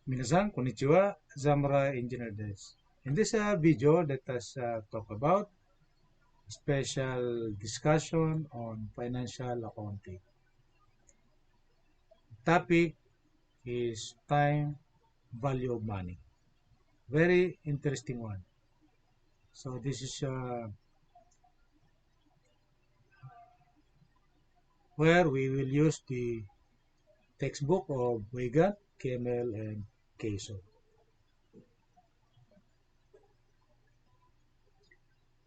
Minasan, konnichiwa, Zamurai Engineer desu. In this video, let us talk about special discussion on financial accounting. The topic is time value of money. Very interesting one. So this is where we will use the textbook of Weigand, Kemmel, and Queso.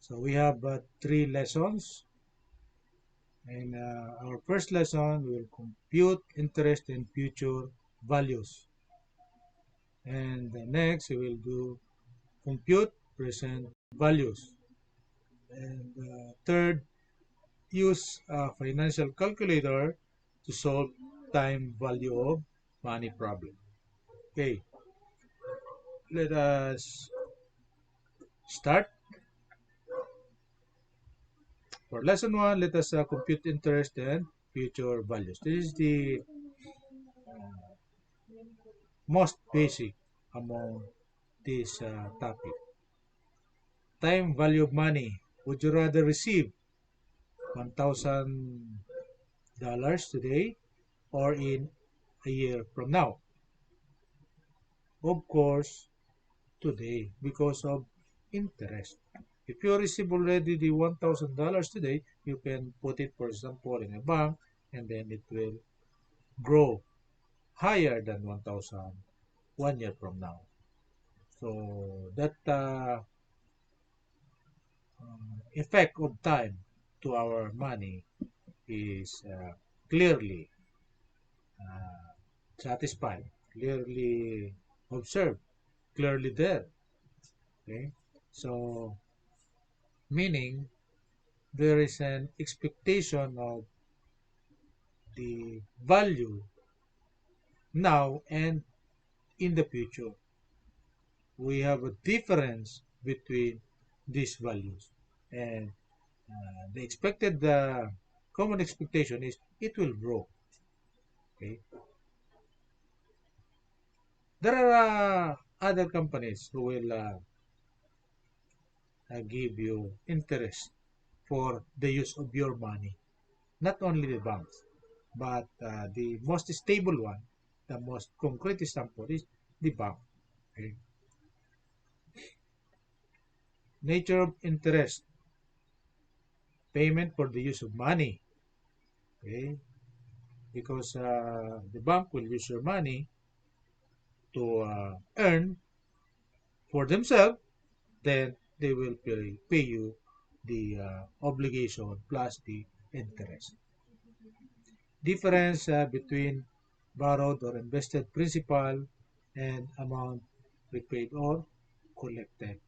So we have 3 lessons. And our first lesson will compute interest and future values. And next, we will do compute present values. And third, use a financial calculator to solve time value of money problem. Okay, let us start. For lesson 1, let us compute interest and future values. This is the most basic among this topic. Time value of money. Would you rather receive $1,000 today or in a year from now? Of course, today because of interest. If you receive already the $1,000 today, you can put it, for example, in a bank, and then it will grow higher than 1,000 1 year from now. So that effect of time to our money is clearly satisfied, clearly observed, clearly there. Okay, so meaning there is an expectation of the value now and in the future. We have a difference between these values, and the expected common expectation is it will grow. Okay, there are other companies who will give you interest for the use of your money. Not only the banks, but the most stable one, the most concrete example is the bank. Okay. Nature of interest, payment for the use of money. Okay, because the bank will use your money to earn for themselves, then they will pay you the obligation plus the interest. Difference between borrowed or invested principal and amount prepaid or collected.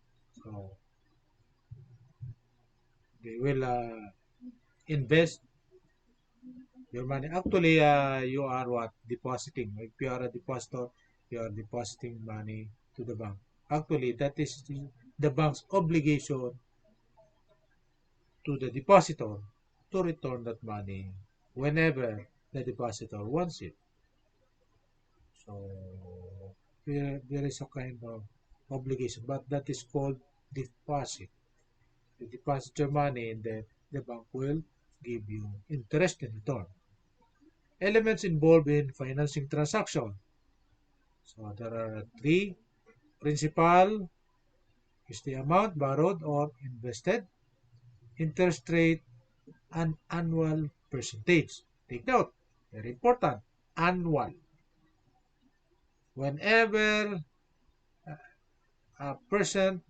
So they will invest your money. Actually, you are what? Depositing. If you are a depositor, you are depositing money to the bank. Actually, that is the bank's obligation to the depositor to return that money whenever the depositor wants it. So there is a kind of obligation, but that is called deposit. You deposit your money and then the bank will give you interest in return. Elements involved in financing transaction. So there are 3. Principal is the amount borrowed or invested. Interest rate and annual percentage. Take note, very important, annual. Whenever a percent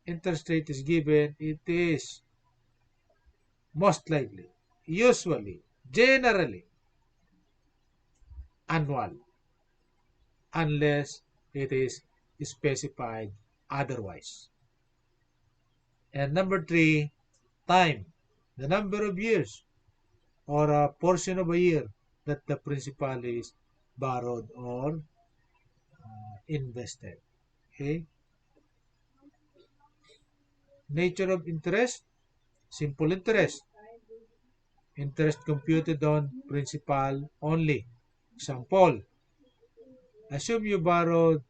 interest rate is given, it is most likely, usually, generally, annual, unless it is specified otherwise. And number 3, time, the number of years or a portion of a year that the principal is borrowed or invested. Okay. Nature of interest, simple interest. Interest computed on principal only. Example, Assume you borrowed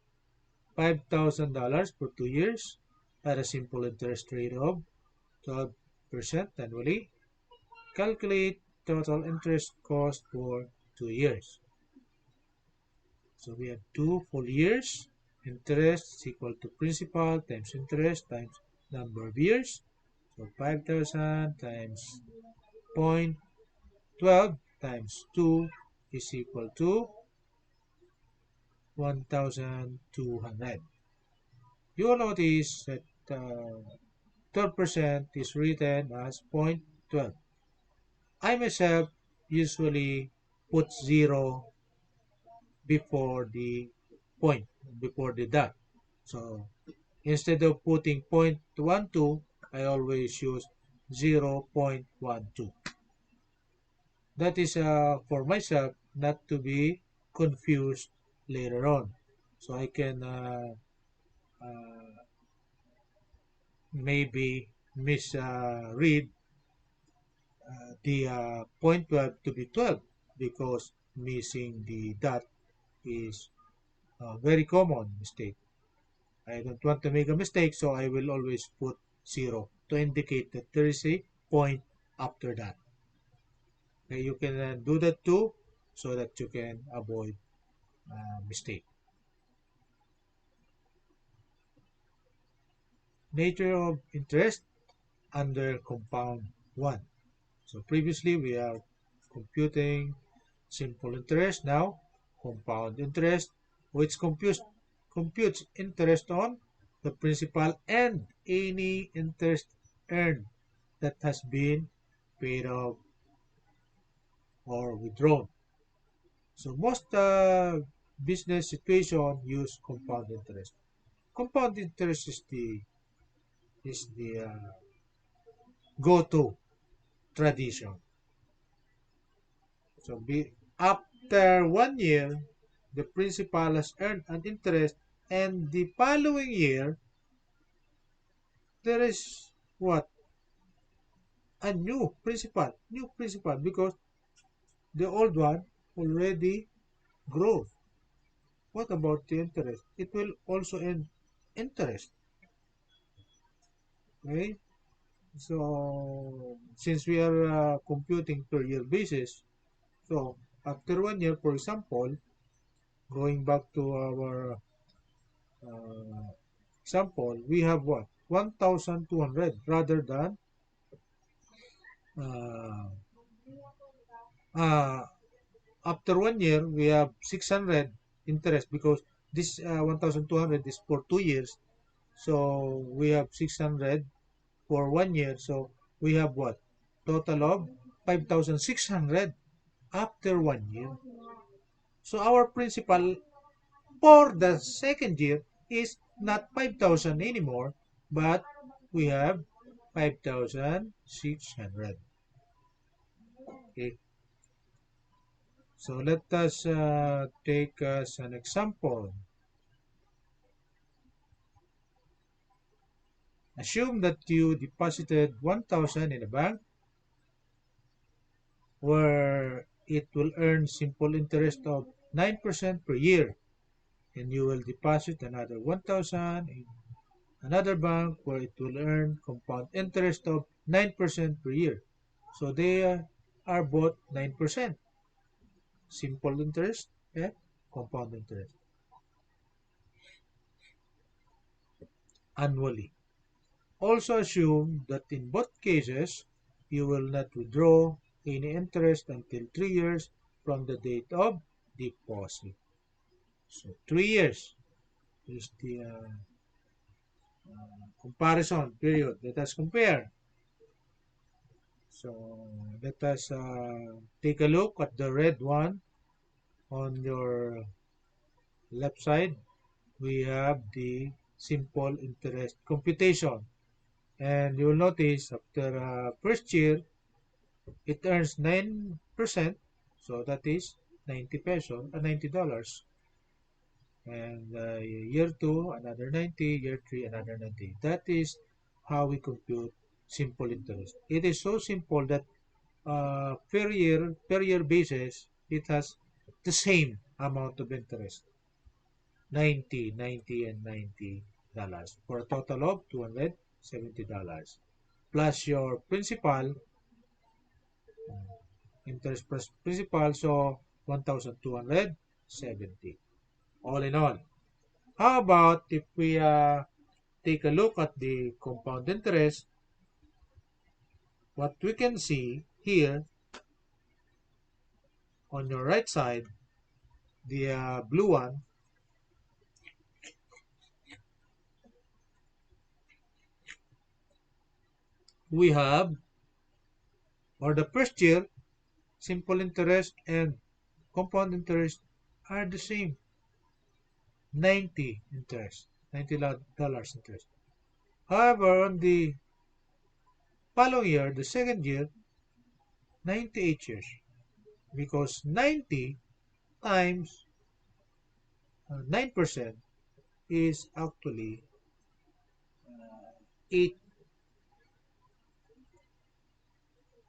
$5,000 for 2 years at a simple interest rate of 12% annually. Calculate total interest cost for 2 years. So we have 2 full years. Interest is equal to principal times interest times number of years. So 5,000 times 0.12 times 2 is equal to 1,200. You will notice that 12% is written as 0.12. I myself usually put 0 before the point, before the dot. So instead of putting 0.12, I always use 0.12. That is for myself not to be confused later on. So I can uh, maybe misread the 0.12 to be 12 because missing the dot is a very common mistake. I don't want to make a mistake, so I will always put 0 to indicate that there is a point after that. Okay, you can do that too so that you can avoid mistake. Nature of interest under compound 1. So previously we are computing simple interest, now compound interest, which computes interest on the principal and any interest earned that has been paid off or withdrawn. So most business situation use compound interest. Compound interest is the go-to tradition. So after 1 year, the principal has earned an interest, and the following year there is what a new principal because the old one already grows. What about the interest? It will also earn interest. Okay, so since we are computing per year basis, so after 1 year, for example, going back to our example, we have what 1,200 rather than uh, uh, after 1 year we have 600 interest because this 1,200 is for 2 years. So we have 600 for 1 year. So we have what? Total of 5,600 after 1 year. So our principal for the second year is not 5,000 anymore, but we have 5,600. Okay. So let us take as an example. Assume that you deposited 1,000 in a bank where it will earn simple interest of 9% per year, and you will deposit another 1,000 in another bank where it will earn compound interest of 9% per year. So they are both 9%. Simple interest and compound interest annually. Also assume that in both cases, you will not withdraw any interest until 3 years from the date of deposit. So 3 years is the comparison period. Let us compare. So let us take a look at the red one on your left side. We have the simple interest computation. And you'll notice after first year, it earns 9%. So that is 90 pesos, $90. And year 2, another 90, year 3, another 90. That is how we compute simple interest. It is so simple that per year basis, it has the same amount of interest. 90 and $90 for a total of $270 plus your principal, interest plus principal, so 1,270 all in all. How about if we take a look at the compound interest? What we can see here on your right side, the blue one, we have, or the first year, simple interest and compound interest are the same, 90 interest, $90 interest. However, on the following year, the second year, 98 years, because 90 times 9% is actually 8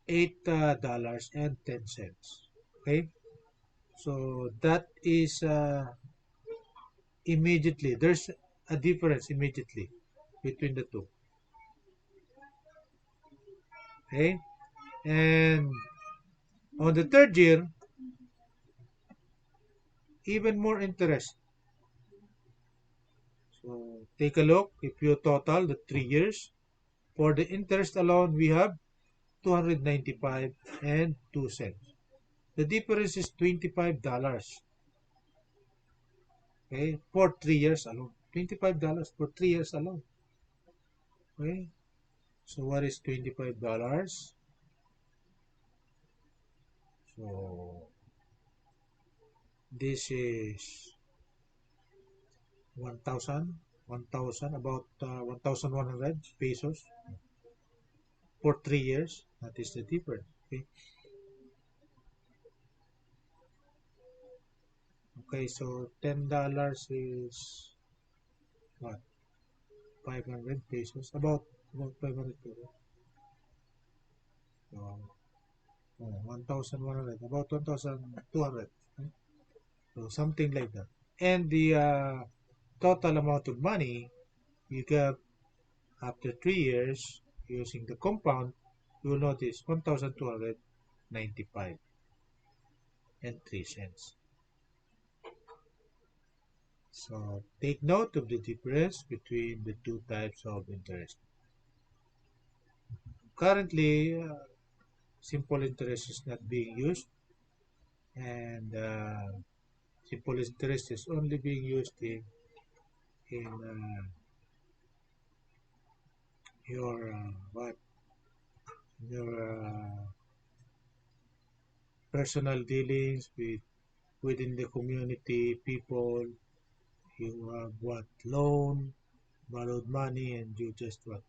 $8.10. Okay, so that is immediately there's a difference immediately between the two. Okay, and on the third year, even more interest. So take a look. If you total the 3 years, for the interest alone, we have 295 and 2 cents. The difference is $25. Okay, for 3 years alone. $25 for 3 years alone. Okay, so what is $25? So this is 1,000, about 1,100 pesos for 3 years. That is the difference. Okay, okay, so $10 is what? 500 pesos, about 500 pesos. So, 1,100, about 1,200. Okay? So something like that. And the total amount of money you get after 3 years using the compound, you will notice 1,295 and 3 cents. So take note of the difference between the two types of interest. Currently, simple interest is not being used, and simple interest is only being used in your what your personal dealings within the community, people. You have what loan, borrowed money, and you just what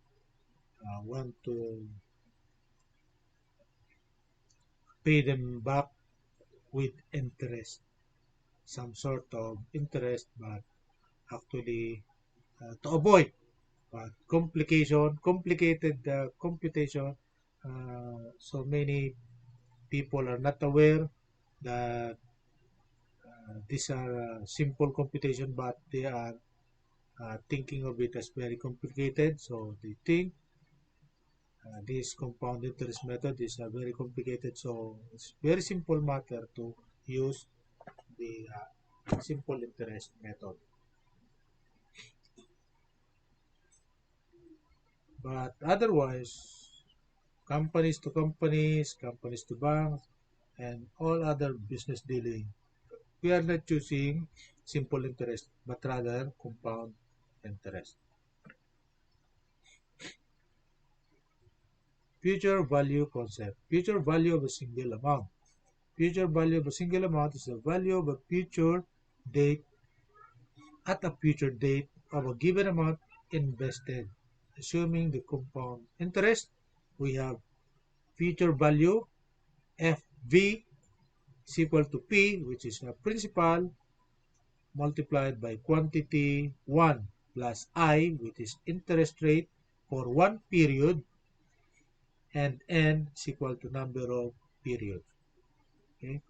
want to pay them back with interest, some sort of interest, but actually to avoid complicated computation. So many people are not aware that these are simple computation, but they are thinking of it as very complicated. So they think this compound interest method is very complicated. So it's very simple matter to use the simple interest method. But otherwise, companies to banks, and all other business dealing, we are not choosing simple interest, but rather compound interest. Future value concept. Future value of a single amount. Future value of a single amount is the value of a future date at a future date of a given amount invested. Assuming the compound interest, we have future value FV is equal to P, which is a principal, multiplied by quantity 1 plus I, which is interest rate for one period, and N is equal to number of periods. Okay?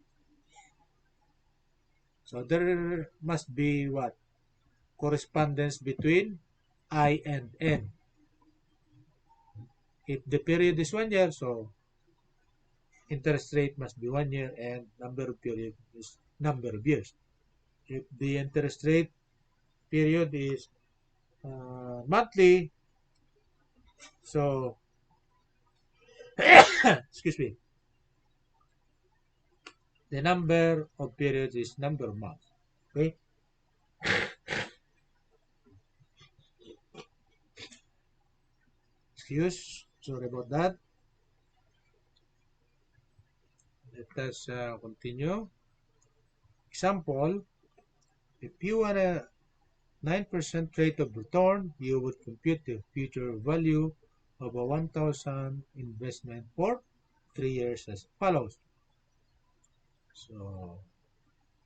So there must be what? correspondence between I and N. If the period is 1 year, so interest rate must be 1 year and number of period is number of years. If the interest rate period is monthly, so excuse me, the number of periods is number of months. Okay. Sorry about that. Let us continue. Example, if you want a 9% rate of return, you would compute the future value of a 1,000 investment for 3 years as follows. So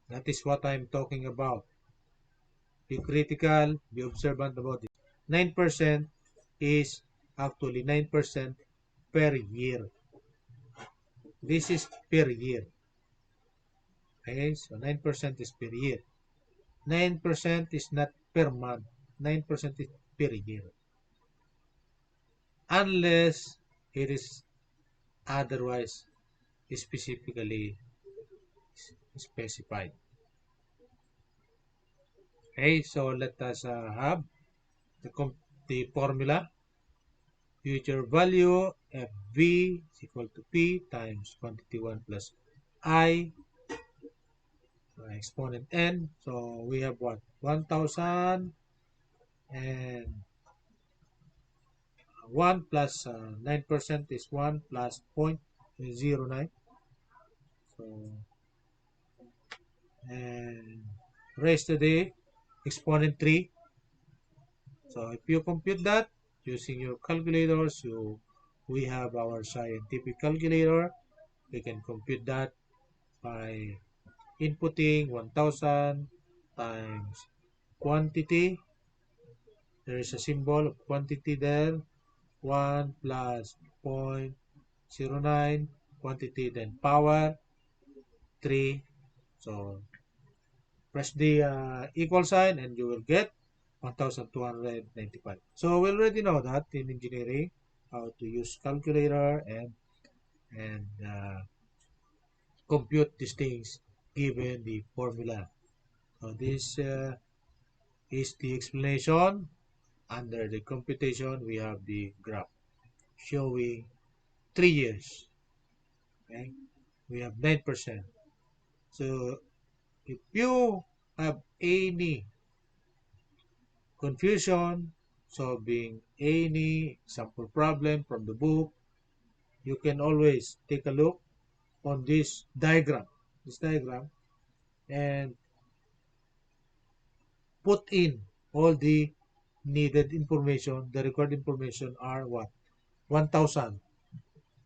that is what I'm talking about. Be critical, be observant about this. 9% is actually 9% per year. This is per year. Okay, so 9% is per year. 9% is not per month. 9% is per year. Unless it is otherwise specifically specified. Okay, so let us have the formula. Future value FV is equal to P times quantity 1 plus I exponent N. So we have what? 1,000 and 1 plus 9% is 1 plus 0.09. So, and raised to the exponent 3. So if you compute that using your calculators, we have our scientific calculator. We can compute that by inputting 1,000 times quantity. There is a symbol of quantity there. 1 plus 0.09 quantity, then power 3. So press the equal sign and you will get 1,295. So we already know that in engineering how to use calculator and compute these things given the formula. So this is the explanation. Under the computation, we have the graph showing 3 years. Okay, we have 9%. So if you have any confusion solving any sample problem from the book, you can always take a look on this diagram, and put in all the needed information. The required information are what? 1,000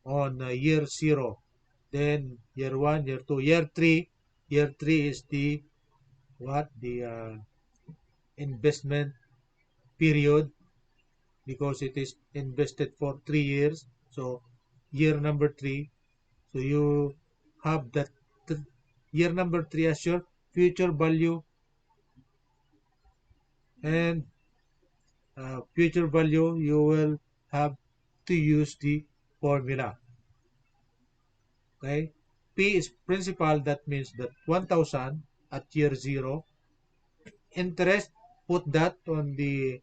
on year 0, then year 1, year 2, year 3. Year 3 is the what? The investment period, because it is invested for 3 years. So year number 3, so you have that year number 3 as your future value, and future value you will have to use the formula. Okay, P is principal. That means that 1,000 at year 0. Interest, put that on the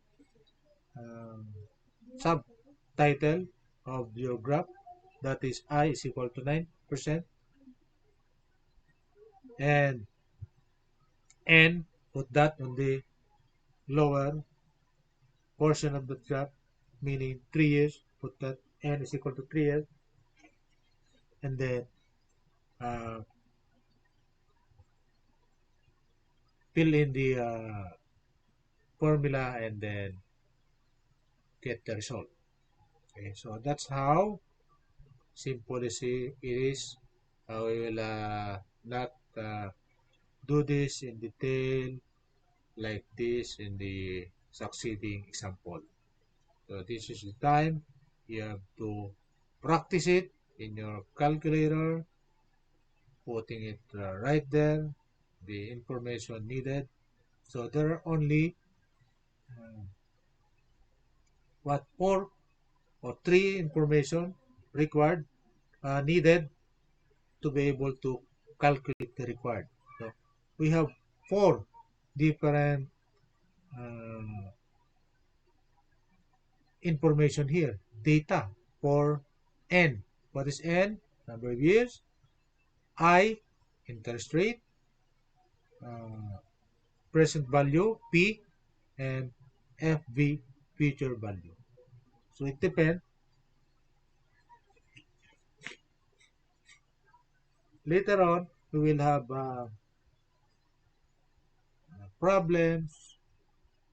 um, subtitle of your graph. That is I is equal to 9%, and N, put that on the lower portion of the graph, meaning 3 years. Put that N is equal to 3 years, and then uh, fill in the formula and then get the result. Okay, so that's how simple it is. We will not do this in detail like this in the succeeding example. So this is the time you have to practice it in your calculator, putting it right there, the information needed. So there are only uh, what four or three information required needed to be able to calculate the required. So we have four different uh, information here. Data for N. What is N? Number of years. I, interest rate. Uh, present value, P, and FV, future value. So it depends. Later on, we will have problems,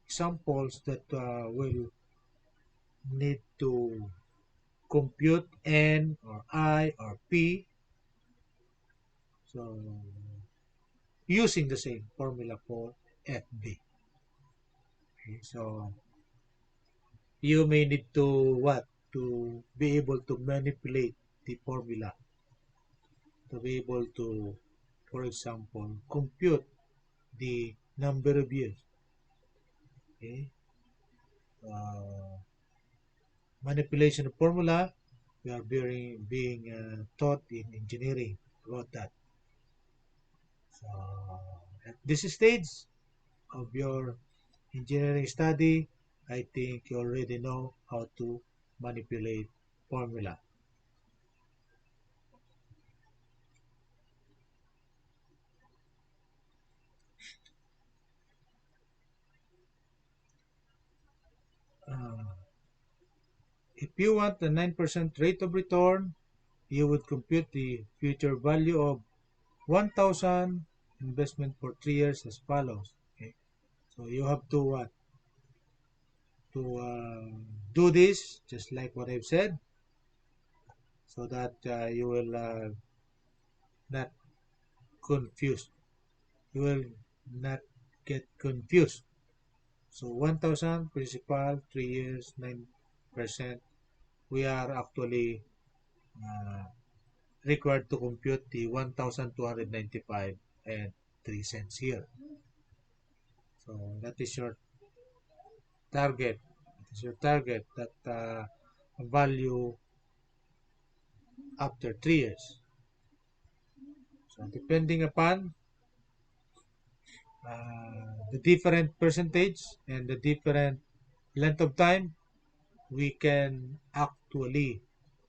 examples that will need to compute N or I or P. So using the same formula for FB. Okay, so you may need to what? To be able to manipulate the formula to be able to, for example, compute the number of years. Okay? Manipulation of formula, we are being taught in engineering about that. So, at this stage of your engineering study, I think you already know how to manipulate formula. Uh, if you want a 9% rate of return, you would compute the future value of 1,000 investment for 3 years as follows. Okay, so you have to do this just like what I've said, so that you will not confused. You will not get confused. So 1,000 principal, 3 years, 9%. We are actually uh, required to compute the 1,295 and 3 cents here. So that is your target. That is your target, that value after 3 years. So depending upon the different percentage and the different length of time, we can actually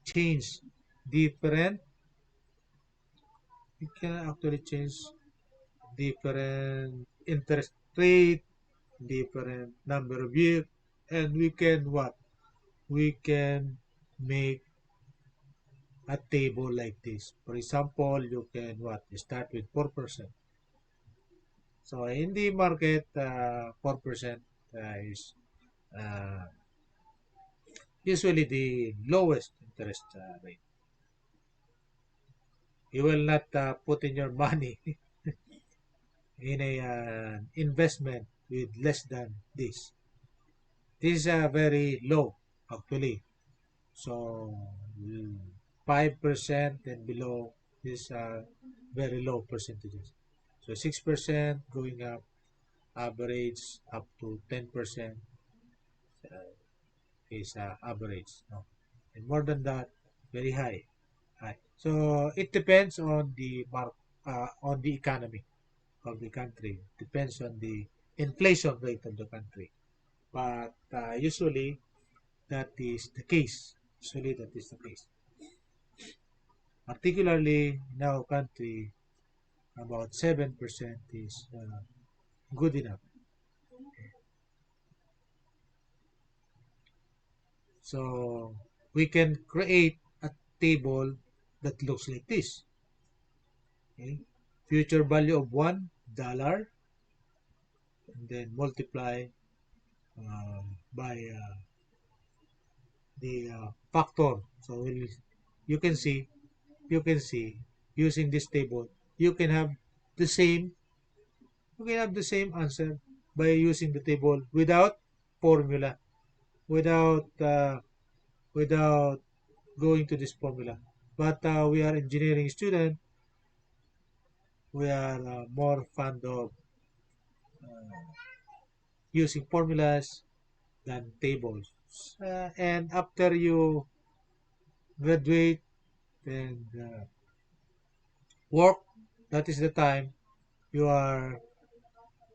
change different. We can actually change different interest rate, different number of years, and we can what? We can make a table like this. For example, you can what? Start with 4%. So in the market, 4% is uh, usually the lowest interest rate. You will not put in your money in a investment with less than this. This is very low actually. So 5% and below is very low percentages. So 6% going up, average up to 10% uh, is average. No? And more than that, very high. High. So it depends on the on the economy of the country. Depends on the inflation rate of the country. But usually that is the case. Usually that is the case. Particularly in our country, about 7% is good enough. So we can create a table that looks like this. Okay? Future value of $1 and then multiply by the factor. So you can see you can see using this table you can have the same answer by using the table without formula, without without going to this formula. But we are engineering student, we are more fond of using formulas than tables. And after you graduate and work, that is the time you are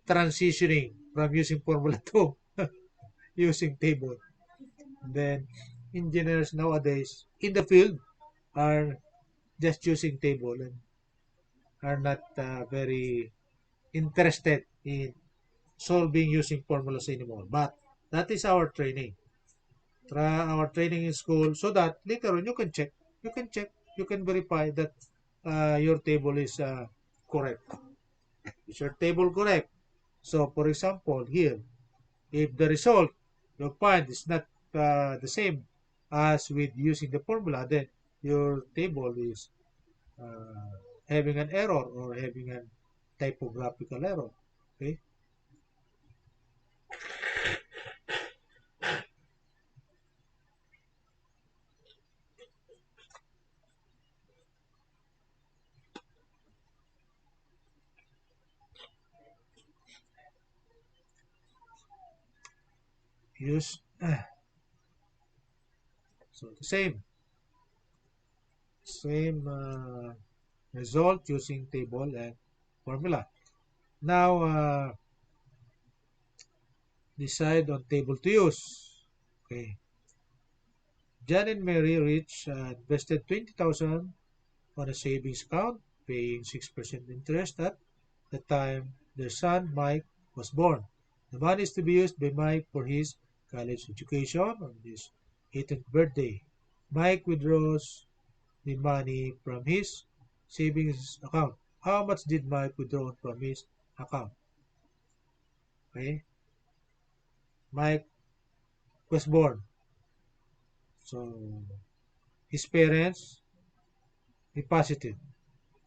transitioning from using formula to using table. Then engineers nowadays in the field are just using table and are not very interested in solving using formulas anymore. But that is our training. Our training in school so that later on you can check, you can verify that your table is correct. Is your table correct? So, for example, here, if the result you find is not the same as with using the formula, then your table is uh, having an error or having a typographical error. Okay, use so the same result using table and formula. Now decide on table to use. Okay, John and Mary rich invested 20,000 on a savings account, paying 6% interest at the time their son Mike was born. The money is to be used by Mike for his college education on his 18th birthday. Mike withdraws the money from his savings account. How much did Mike withdraw from his account? Okay, Mike was born, so his parents deposited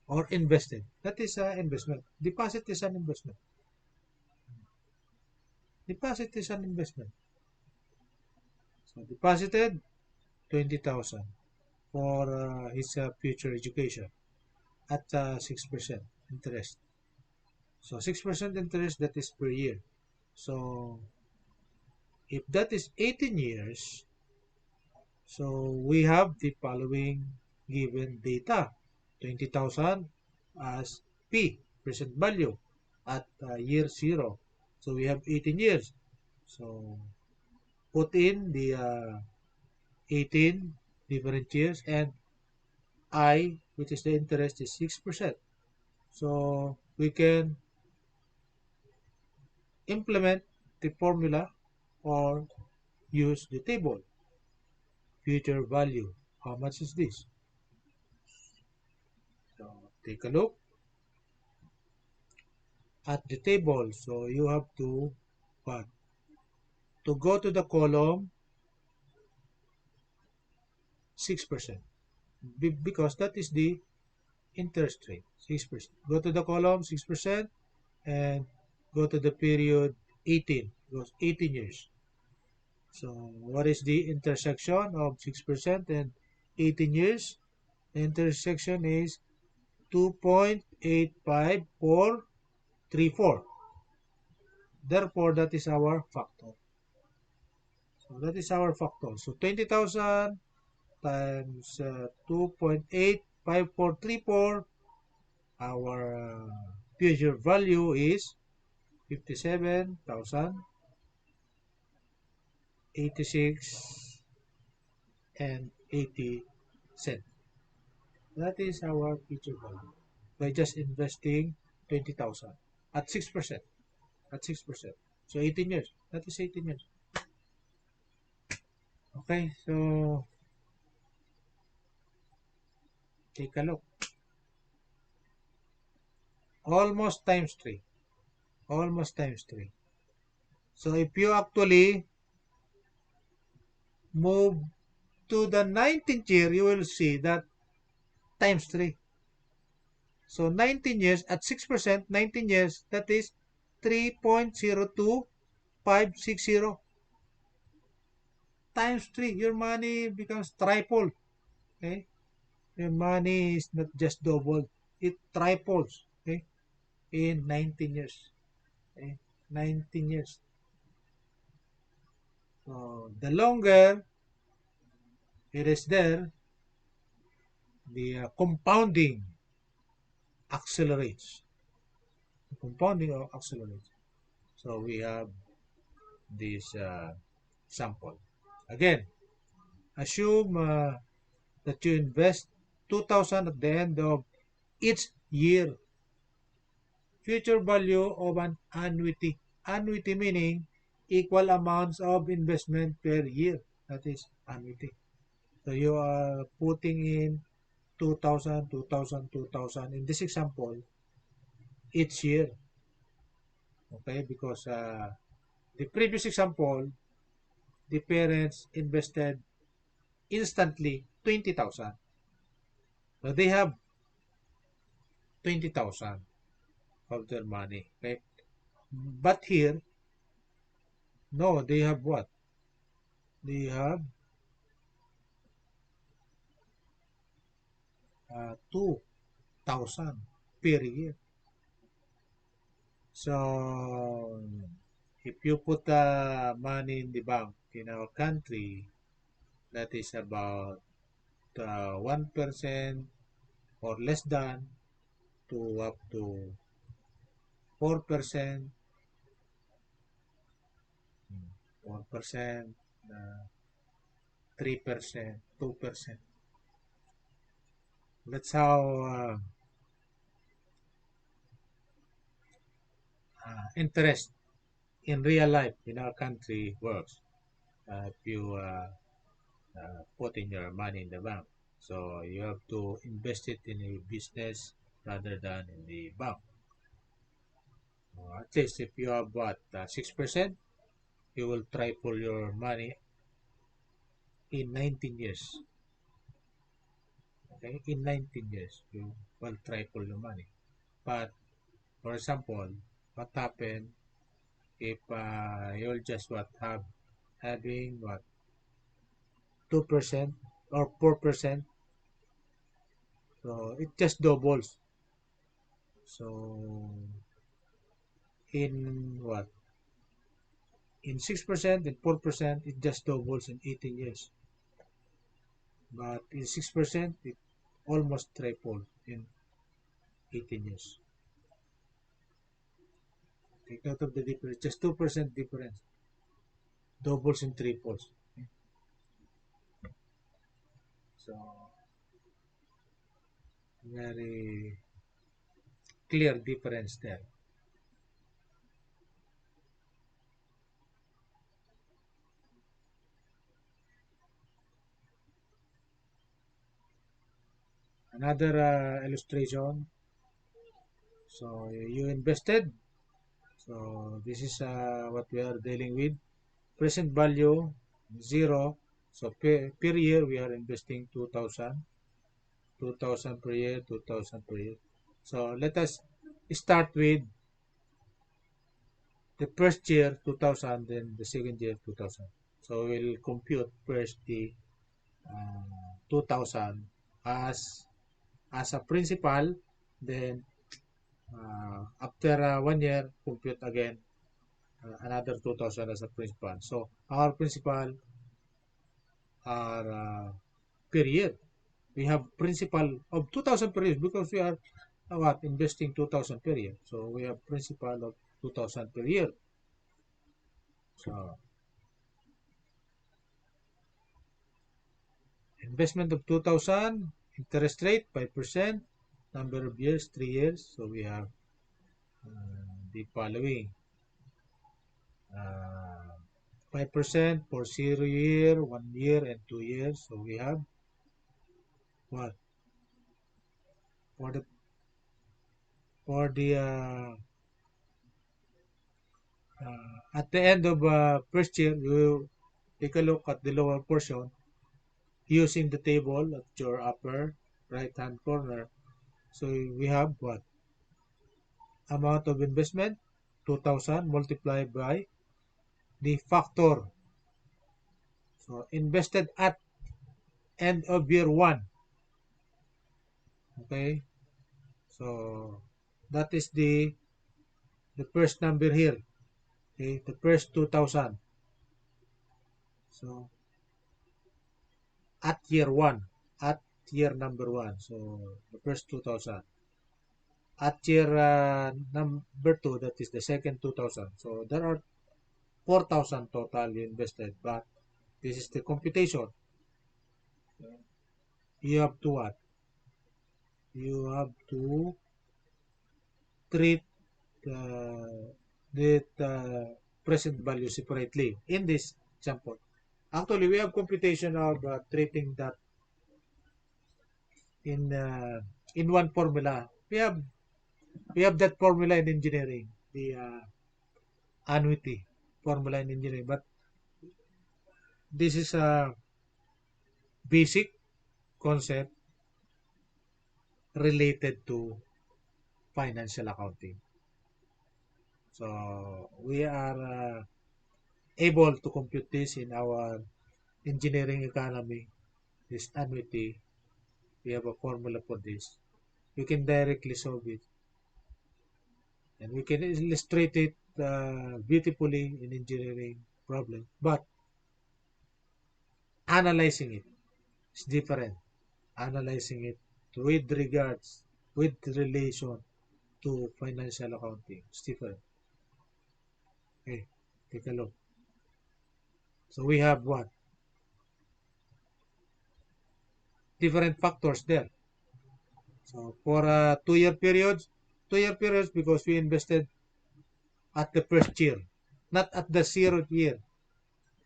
or invested. That is an investment. Deposit is an investment. Deposit is an investment. So deposited 20,000 for his future education at 6% interest. So 6% interest, that is per year. So if that is 18 years, so we have the following given data. 20,000 as P, present value, at year 0. So we have 18 years. So put in the 18 different years and I, which is the interest, is 6%. So we can implement the formula or use the table. Future value. How much is this? So take a look at the table. So you have to what? To go to the column 6% because that is the interest rate 6%. Go to the column 6% and go to the period 18 because 18 years. So what is the intersection of 6% and 18 years? The intersection is 2.85434. Therefore, that is our factor. So that is our factor. So 20,000 times 2.85434. Our future value is 57,086 and 80 cents. That is our future value by just investing 20,000 at 6%. At 6%. So 18 years. That is 18 years. Okay, so take a look. Almost times 3. Almost times 3. So if you actually move to the 19th year, you will see that times 3. So 19 years at 6%, 19 years, that is 3.02560 times 3. Your money becomes triple. Okay? Your money is not just double, it triples. Okay? In 19 years. Okay? 19 years. So the longer it is there, the compounding accelerates. The compounding accelerates. So we have this sample. Again, assume that you invest 2,000 at the end of each year. Future value of an annuity. Annuity meaning equal amounts of investment per year. That is annuity. So you are putting in 2,000, 2,000, 2,000 in this example each year. Okay, because the previous example, the parents invested instantly 20,000. So they have 20,000 of their money. Okay, but here, no, they have what? They have 2,000 per year. So if you put money in the bank in our country, that is about 1% or less than to up to 4%, 1%, 3%, 2%. That's how interest in real life in our country works. If you put in your money in the bank, so you have to invest it in a business rather than in the bank. At least if you have what 6%, you will triple your money in 19 years. Okay, in 19 years you will triple your money. But for example, what happened if you'll just having what 2% or 4%, so it just doubles. So in what in 6% and 4%, it just doubles in 18 years. But in 6%, it almost tripled in 18 years. Take note of the difference, just 2% difference, doubles and triples. Okay? So very clear difference there. Another illustration. So you invested. So this is what we are dealing with. Present value 0. So per year we are investing 2,000. 2,000 per year, 2,000 per year. So let us start with the first year 2,000, then the second year 2,000. So we'll compute first the 2,000 as as a principal, then after 1 year compute again another 2,000 as a principal. So our principal are per year. We have principal of 2,000 per year because we are investing 2,000 per year. So we have principal of 2,000 per year. So investment of 2,000, interest rate 5%, number of years 3 years. So we have the following 5% for 0 year, 1 year, and 2 years. So we have what for the at the end of first year, we will take a look at the lower portion using the table at your upper right hand corner. So we have what amount of investment 2,000 multiplied by the factor. So invested at end of year 1. Okay, so that is the first number here. Okay, the first 2,000. So at year one, at year number one, so the first 2,000. At year number two, that is the second 2,000. So there are 4,000 total you invested, but this is the computation. You have to what? You have to treat the present value separately in this example. Actually, we have computation of treating that in uh, in one formula. We have that formula in engineering, the annuity formula in engineering. But this is a basic concept related to financial accounting. So we are able to compute this in our engineering economy, this annuity. We have a formula for this. You can directly solve it, and we can illustrate it beautifully in engineering problem. But analyzing it is different. Analyzing it with regards, with relation to financial accounting is different. Okay, take a look. So we have what? Different factors there. So for 2-year periods because we invested at the first year, not at the 0th year,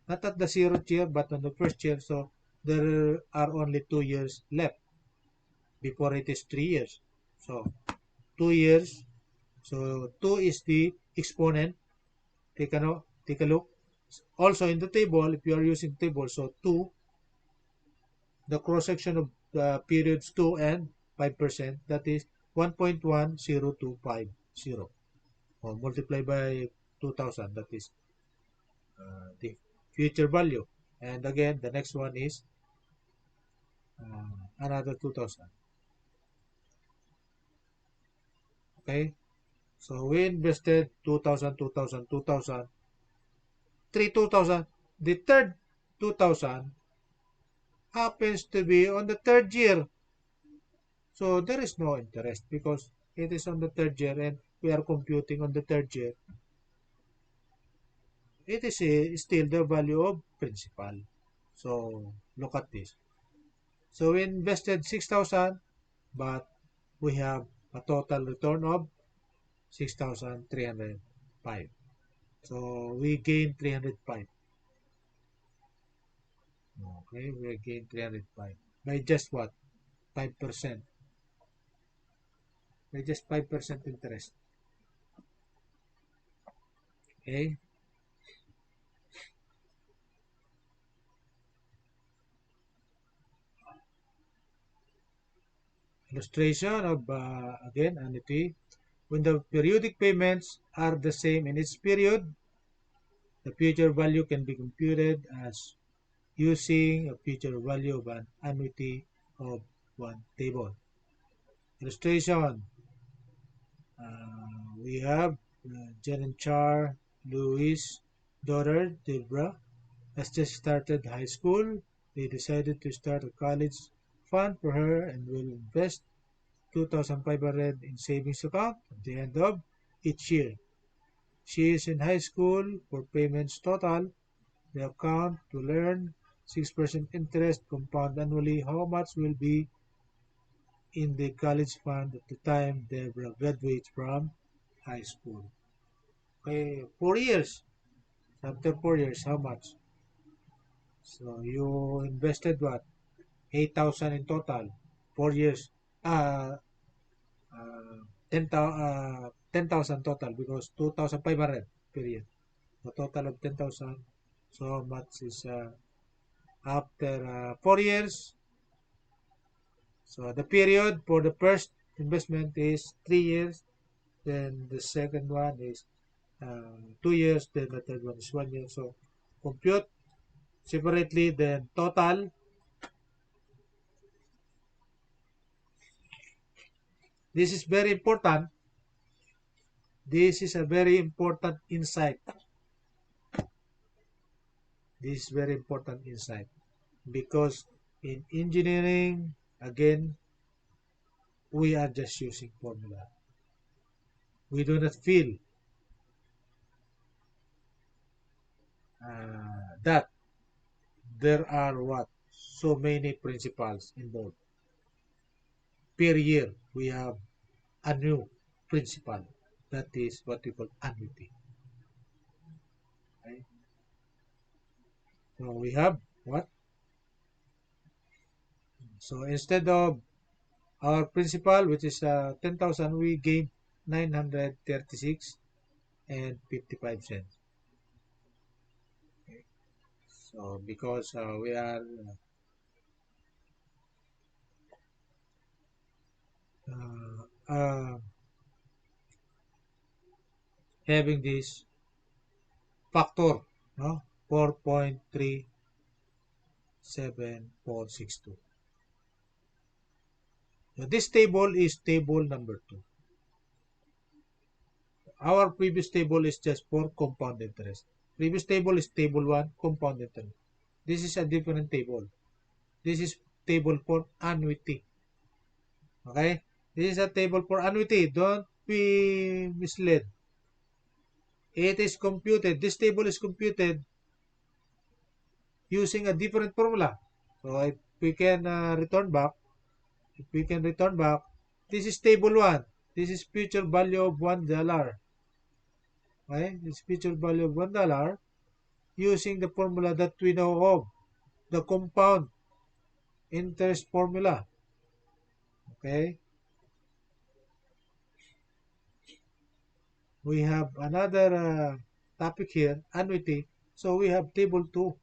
not at the 0th year, but on the first year. So there are only 2 years left before it is 3 years. So 2 years. So 2 is the exponent. Take a look. Also in the table, if you are using table, so 2, the cross section of the periods 2 and 5%, that is 1.10250. Or multiply by 2,000, that is the future value. And again, the next one is another 2,000. Okay, so we invested 2,000, 2,000, 2,000, 2,000. The third 2,000 happens to be on the third year. So there is no interest because it is on the third year and we are computing on the third year. It is still the value of principal. So look at this. So we invested 6,000, but we have a total return of 6,305. So we gain 305. Okay, we gain 305 by just what? 5%. By just 5% interest. Okay. Illustration of again annuity. When the periodic payments are the same in each period, the future value can be computed as using a future value of an annuity of one table. Illustration. We have Jen Char, Louis' daughter, Debra, has just started high school. They decided to start a college fund for her and will invest 2,500 in savings account at the end of each year. She is in high school for payments total. The account will earn 6% interest compound annually. How much will be in the college fund at the time Deborah graduates from high school? Okay, 4 years. After 4 years, how much? So you invested what? 8,000 in total. 4 years. Uh, 10,000 total because 2,500 period. A total of 10,000. So how much is after 4 years? So the period for the first investment is 3 years. Then the second one is 2 years. Then the third one is 1 year. So compute separately. Then total. This is very important. This is a very important insight. This is very important insight because in engineering, again, we are just using formula. We do not feel that there are what so many principles involved. Per year, we have a new principle. That is what we call annuity. Okay? So we have what? So instead of our principal, which is 10,000, we gain 936 and 55 cents. Okay. So because we are having this factor, no? 4.37462. So this table is table number 2. Our previous table is just for compound interest. Previous table is table 1, compound interest. This is a different table. This is table for annuity. Okay? This is a table for annuity. Don't be misled. It is computed. This table is computed using a different formula. So if we can return back, this is table 1. This is future value of $1. Okay? This future value of $1 using the formula that we know of, the compound interest formula. Okay? We have another topic here, annuity. So we have table 2,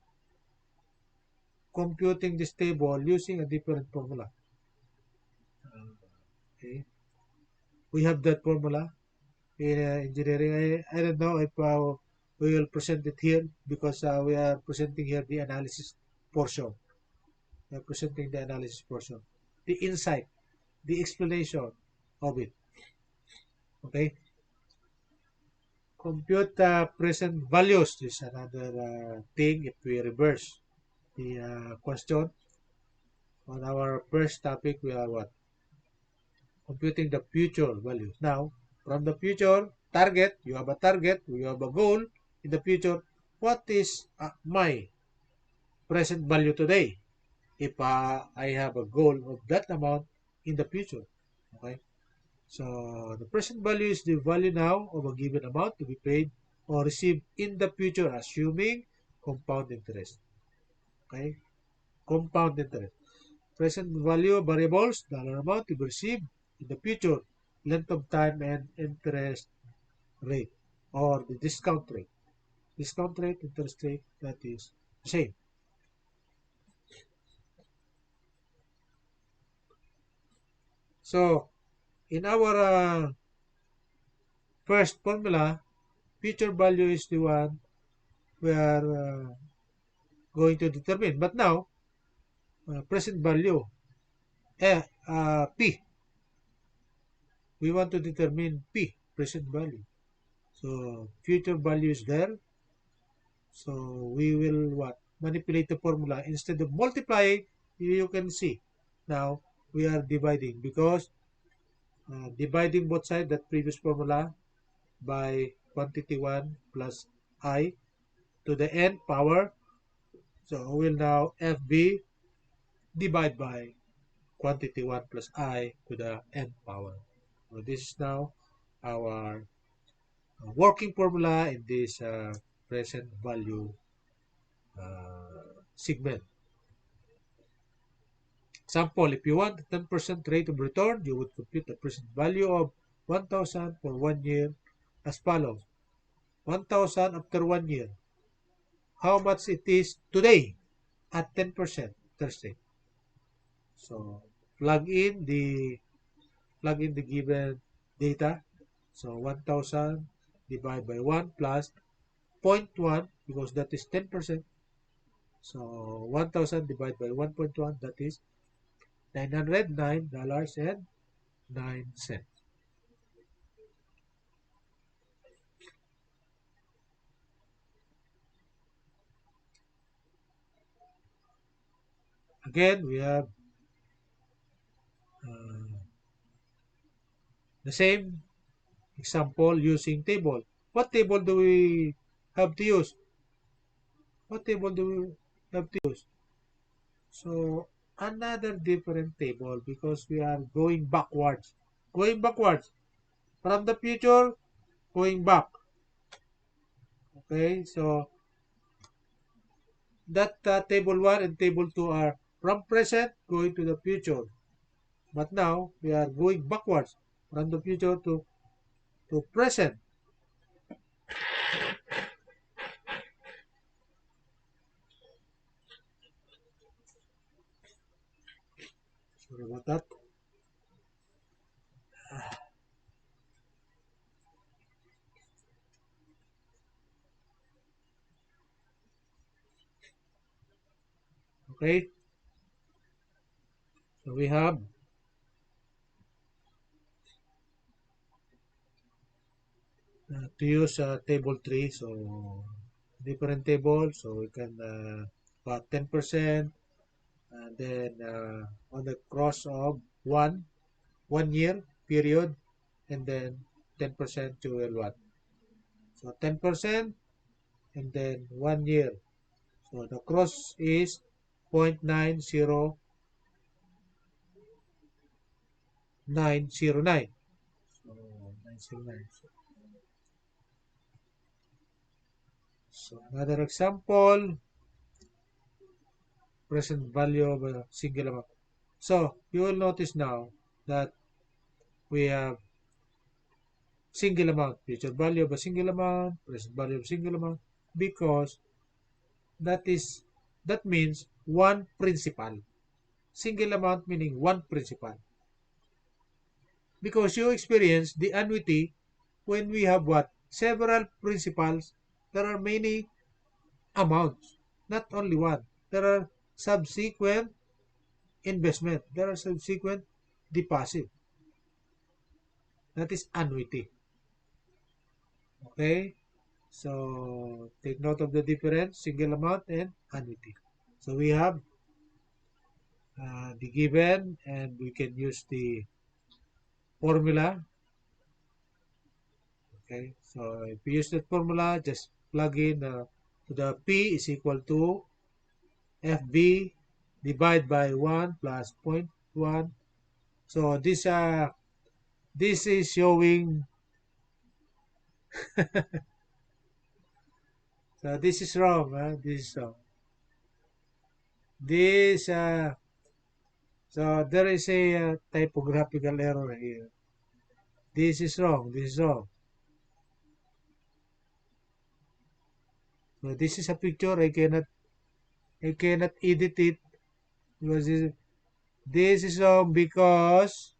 computing this table using a different formula. Okay? We have that formula in engineering. I don't know if we will present it here because we are presenting here the analysis portion. We are presenting the analysis portion. The insight, the explanation of it. Okay? Compute present values is another thing if we reverse the question. On our first topic, we are what? Computing the future values. Now, from the future target, you have a target, you have a goal in the future. What is my present value today if I have a goal of that amount in the future? Okay. So the present value is the value now of a given amount to be paid or received in the future, assuming compound interest. Okay. Compound interest. Present value of variables, dollar amount to be received in the future, length of time, and interest rate or the discount rate. Discount rate, interest rate, that is the same. So in our first formula, future value is the one we are going to determine. But now, present value, P. We want to determine P, present value. So future value is there. So we will what? Manipulate the formula. Instead of multiplying, you can see. Now we are dividing because dividing both sides, that previous formula, by quantity 1 plus I to the n power. So we will now FB divide by quantity 1 plus I to the n power. So this is now our working formula in this present value segment. Example, if you want a 10% rate of return, you would compute the present value of 1,000 for 1 year as follows. 1,000 after 1 year. How much it is today at 10% interest rate. So plug in the given data. So 1,000 divided by 1 plus 0.1 because that is 10%. So 1,000 divided by 1.1, that is $909.09. Again, we have uh, the same example using table. What table do we have to use? What table do we have to use? So another different table because we are going backwards. Going backwards. From the future, going back. Okay, so that table 1 and table 2 are from present going to the future. But now we are going backwards from the future to present. Sorry about that. Okay, so we have to use table 3. So different table. So we can about 10%, and then on the cross of 1 year period, and then 10% to L1. So 10% and then 1 year. So the cross is 0.90909. So 909. So another example, present value of a single amount. So you will notice now that we have single amount, future value of a single amount, present value of a single amount, because that is that means one principal. Single amount meaning one principal. Because you experience the annuity when we have what? Several principals. There are many amounts, not only one. There are subsequent investment. There are subsequent deposit. That is annuity. Okay? So take note of the difference, single amount and annuity. So we have the given, and we can use the formula. Okay, so if we use that formula, just plug in to the P is equal to FB divide by 1 plus zero point 0.1. So this is showing so this is wrong. This is wrong. This so there is a typographical error here. This is wrong. This is wrong. So this is a picture. I cannot edit it because this is wrong because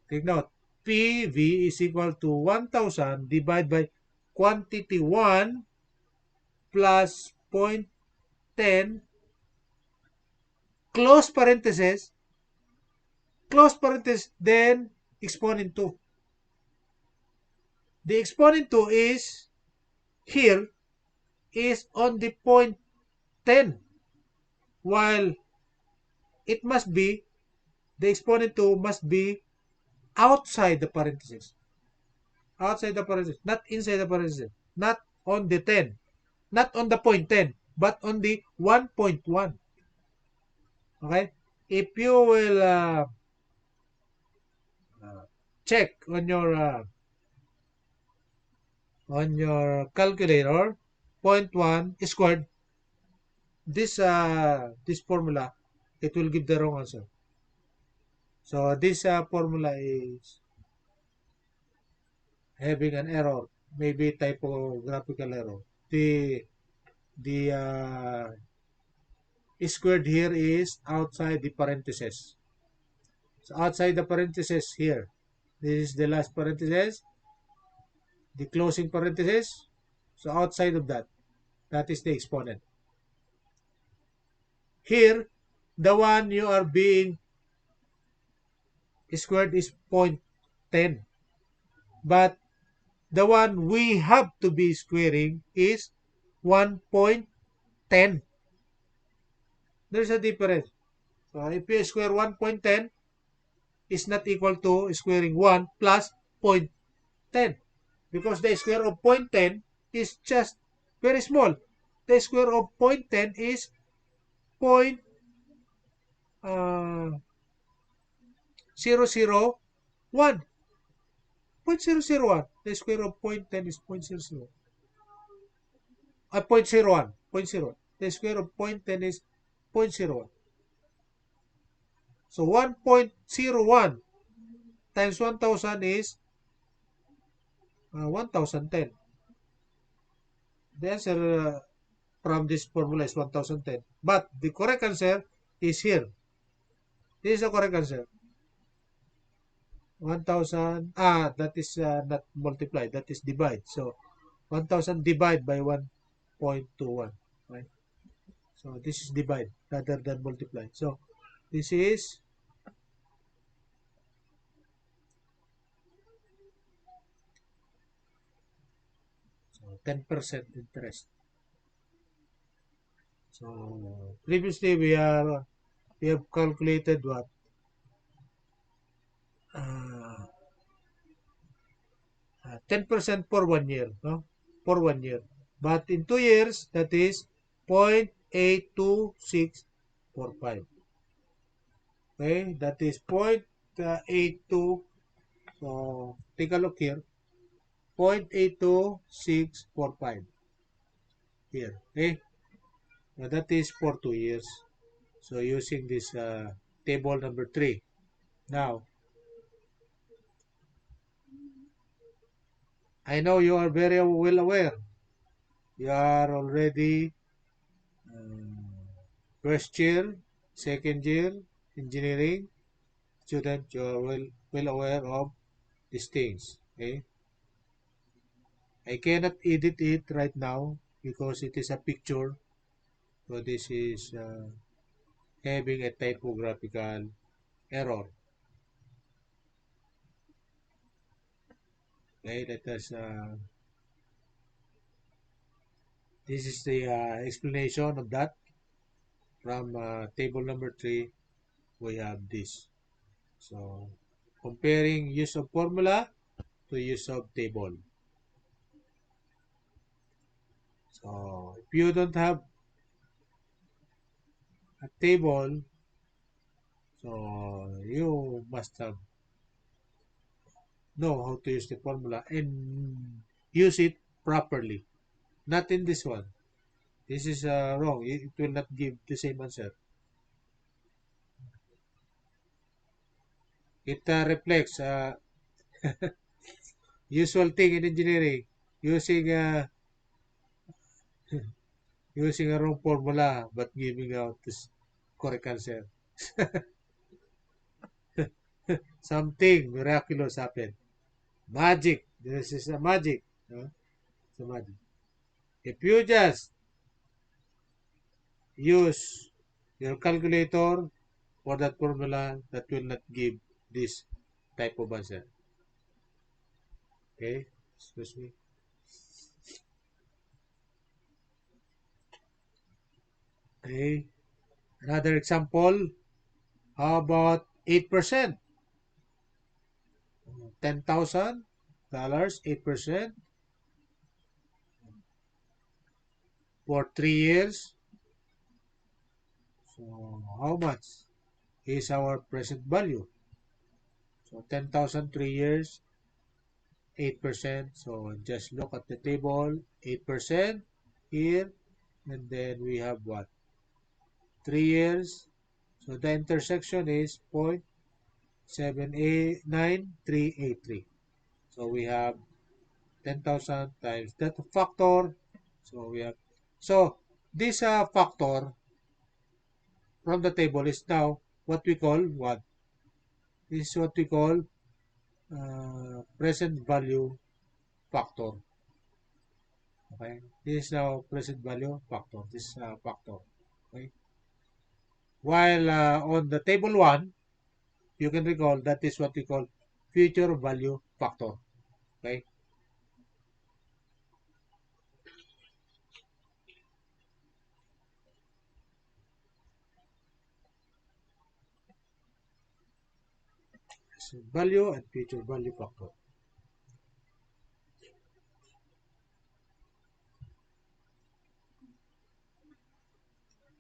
take note. PV is equal to 1,000 divided by quantity 1 plus 0.10 close parenthesis, then exponent 2. The exponent 2 is here is on the point 10, while it must be, the exponent 2 must be outside the parenthesis. Outside the parenthesis, not inside the parenthesis. Not on the 10. Not on the point 10, but on the 1.1. Okay? If you will check on your calculator, point 1 squared, this formula, it will give the wrong answer. So this formula is having an error, maybe typographical error. The squared here is outside the parentheses. So outside the parentheses here, this is the last parenthesis, the closing parenthesis. So outside of that, that is the exponent. Here, the one you are being squared is 0.10. But the one we have to be squaring is 1.10. There's a difference. So if you square 1.10 is not equal to squaring 1 plus 0.10 because the square of 0.10 is just very small. The square of 0.10 is point 0.001. 0.001. The square of 0.10 is 0.00. 0.01. 0.0. The square of 0.10 is 0.01. So 1.01 times 1,000 is 1,010. The answer from this formula is 1,010. But the correct answer is here. This is the correct answer. 1,000. That is not multiply. That is divide. So 1,000 divide by 1.21. Right? So this is divide rather than multiply. So this is 10% interest. So previously we have calculated what 10% for 1 year, no? For 1 year. But in 2 years, that is 0.82645. Okay, that is 0.82. So take a look here. 0.82645 here. Okay, now that is for 2 years. So using this table number 3. Now, I know you are very well aware. You are already first year, second year, engineering student. You are well aware of these things. Okay, I cannot edit it right now because it is a picture. So this is having a typographical error. Okay, let us. This is the explanation of that. From table number 3, we have this. So comparing use of formula to use of table. So if you don't have a table, so you must have know how to use the formula and use it properly. Not in this one. This is wrong. It will not give the same answer. It reflects usual thing in engineering, using using a wrong formula but giving out this correct answer. Something miraculous happened. Magic. This is a magic. It's a magic. If you just use your calculator for that formula, that will not give this type of answer. Okay? Excuse me. Okay. Another example. How about 8%? $10,000, 8% for 3 years. So how much is our present value? So 10,000 3 years, 8%. So just look at the table, 8% here, and then we have what? 3 years. So the intersection is 0.789383. So we have 10,000 times that factor. So we have, so this factor from the table is now what we call what? This is what we call present value factor. Okay, this is now present value factor. This factor. Okay, while on the table 1, you can recall that is what we call future value factor. Okay, present value and future value factor.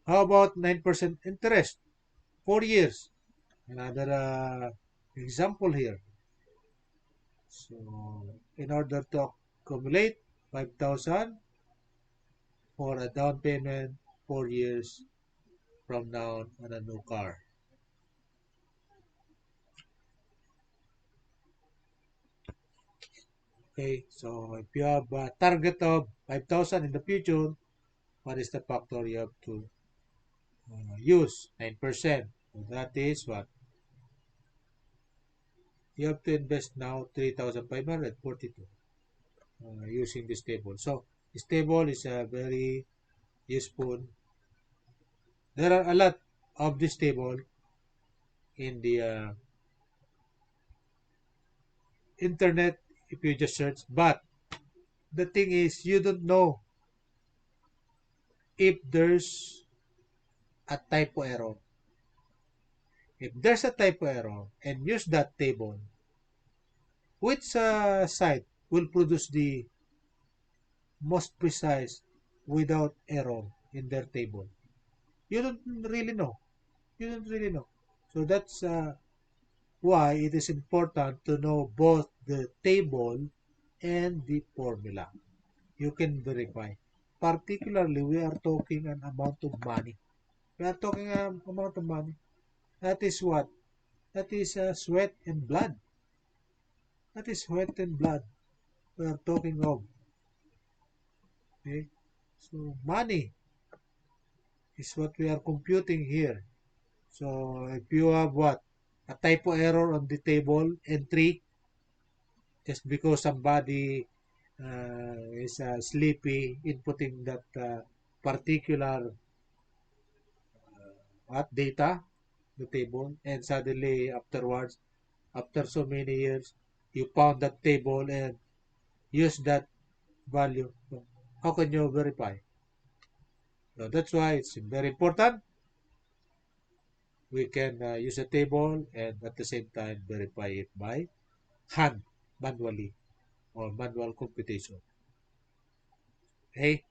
How about 9% interest? 4 years. Another example here. So, in order to accumulate 5,000 for a down payment 4 years from now on a new car. Okay, so if you have a target of 5,000 in the future, what is the factor you have to use? 9%. So that is what? You have to invest now 3,542 using this table. So this table is very useful. There are a lot of this table in the internet if you just search, but the thing is you don't know if there's a typo error. If there's a typo error and use that table, which site will produce the most precise without error in their table? You don't really know. You don't really know. So that's why it is important to know both the table and the formula. You can verify. Particularly, we are talking an amount of money. We are talking an amount of money. That is what? That is sweat and blood. That is sweat and blood we are talking of. Okay? So money is what we are computing here. So if you have what? A typo error on the table entry, just because somebody is sleepy inputting that particular what data, the table, and suddenly afterwards, after so many years, you found that table and use that value. How can you verify? So that's why it's very important. We can use a table and at the same time verify it by hand, manually, or manual computation. Okay?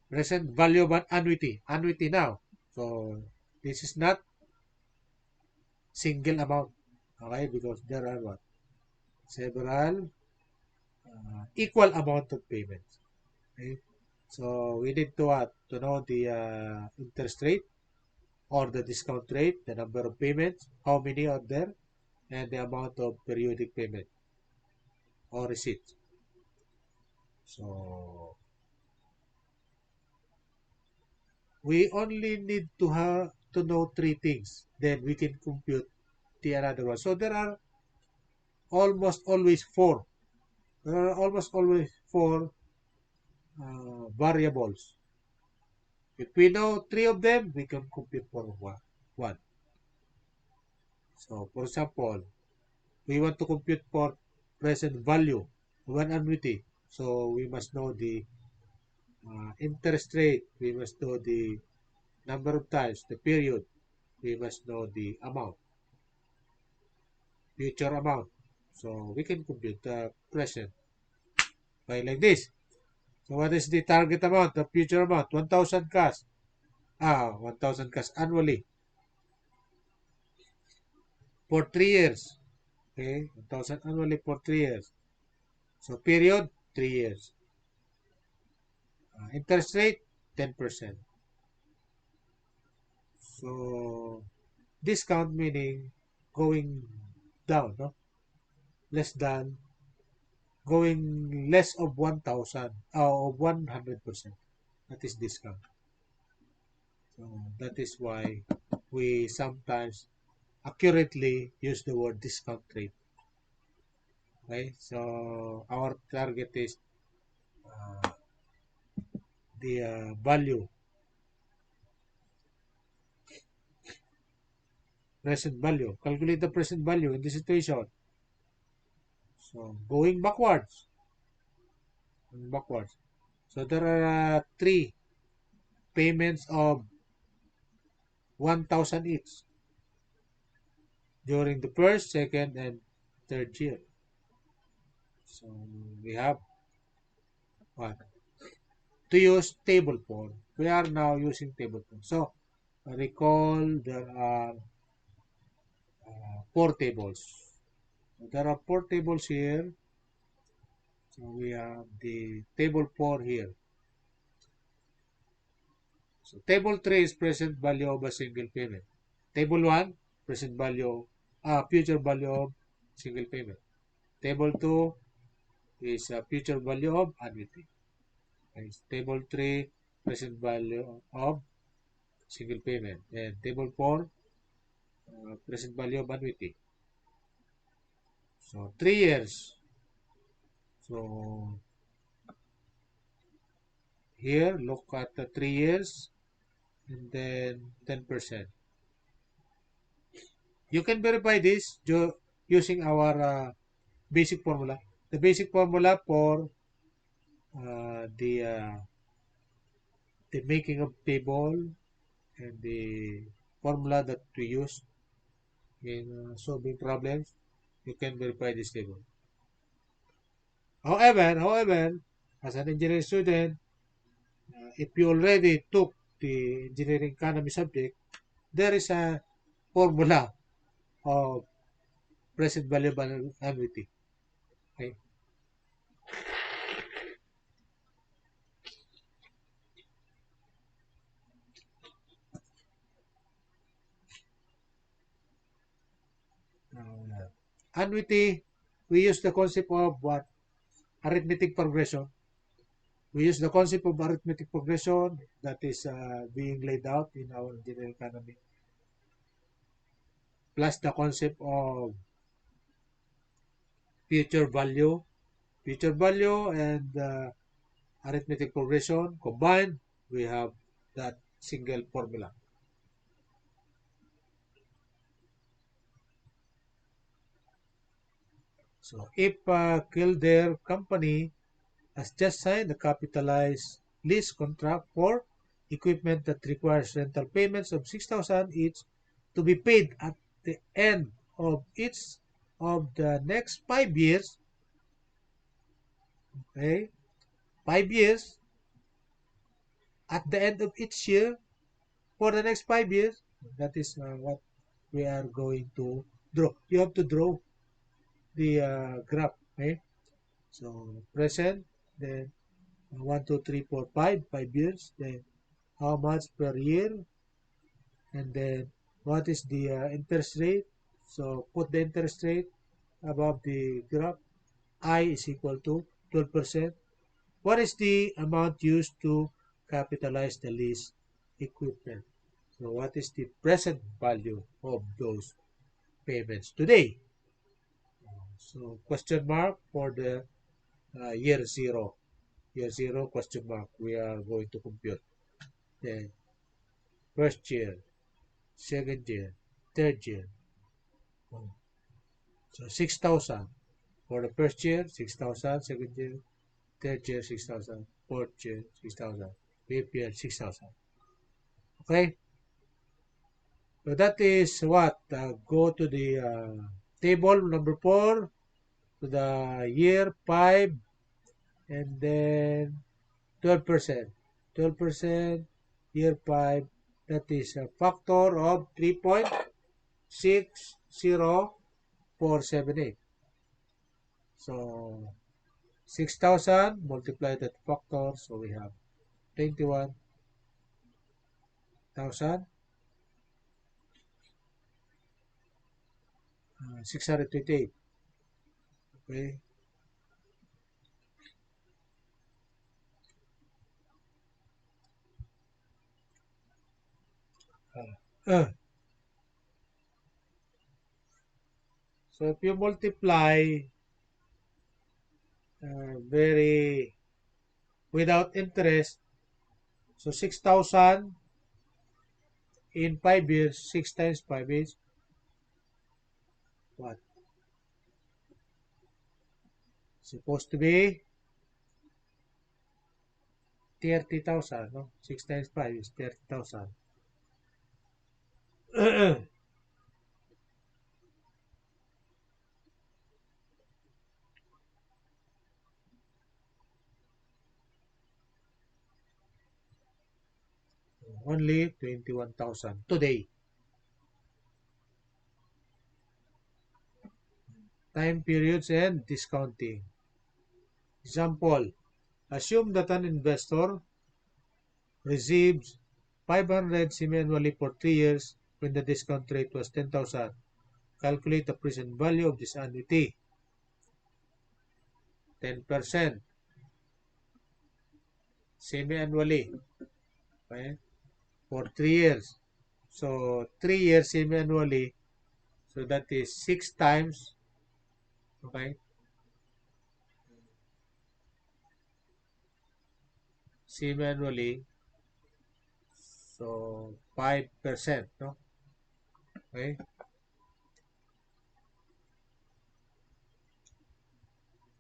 Present value of an annuity. Annuity now. So this is not single amount. Okay? Because there are what? Several equal amount of payments. Okay? So we need to what? To know the interest rate or the discount rate, the number of payments, how many are there, and the amount of periodic payment or receipts. So we only need to have to know three things. Then we can compute the another one. So there are almost always four. There are almost always four variables. If we know three of them, we can compute for one. So for example, we want to compute for present value one annuity. So we must know the interest rate. We must know the number of times, the period. We must know the amount, future amount. So we can compute the present by like this. So what is the target amount, the future amount? 1,000 cash. 1,000 cash annually for 3 years. Okay, 1,000 annually for 3 years. So period, 3 years. Interest rate, 10%. So discount meaning going down, no? Less than going less of 1,000 of 100%. That is discount. So that is why we sometimes accurately use the word discount rate. Okay, so our target is uh, the value, present value. Calculate the present value in this situation. So going backwards. So there are three payments of 1,000 each. during the first, second, and third year. So we have what? To use table 4. We are now using table 4. So recall there are 4 tables. There are 4 tables here. So we have the table 4 here. So table 3 is present value of a single payment. Table 1, present value, future value of single payment. Table 2 is future value of annuity. Okay. Table 3, present value of single payment. And table 4, present value of annuity. So 3 years. So here, look at the 3 years and then 10%. You can verify this using our basic formula. The basic formula for the making of table and the formula that we use in solving problems, you can verify this table. However, as an engineering student, if you already took the engineering economy subject, there is a formula of present value of annuity. Okay? Annuity, we use the concept of what? Arithmetic progression. We use the concept of arithmetic progression that is being laid out in our engineering economy, plus the concept of future value, future value and arithmetic progression combined, we have that single formula. So if Kildare Company has just signed a capitalized lease contract for equipment that requires rental payments of 6,000 each to be paid at the end of each of the next 5 years. Okay, 5 years at the end of each year for the next 5 years. That is what we are going to draw. You have to draw the graph. Okay, so present, then 1, 2, 3, 4, 5 years. Then how much per year, and then what is the interest rate. So put the interest rate above the graph. I is equal to 12%. What is the amount used to capitalize the lease equipment? So what is the present value of those payments today? So question mark for the year zero. Year zero, question mark. We are going to compute the first year, second year, third year. So 6,000 for the first year, 6,000, second year, third year, 6,000, fourth year, 6,000, fifth year, 6,000. Okay? So that is what? Go to the table number 4, to the year 5, and then 12%. 12% year 5, that is a factor of 3.60478. So 6,000 multiplied that factor, so we have 21,628. Okay. Uh, so if you multiply very without interest, so 6,000 in 5 years, 6 times 5 is what? Supposed to be 30,000, no? 6 times 5 is 30,000. only 21,000 today. Time periods and discounting. Example, assume that an investor receives 500 semi-annually for 3 years when the discount rate was 10,000. Calculate the present value of this annuity. 10% semi-annually, okay, for 3 years. So 3 years semi-annually, so that is 6 times, okay, semi-annually, so 5%, no? Okay,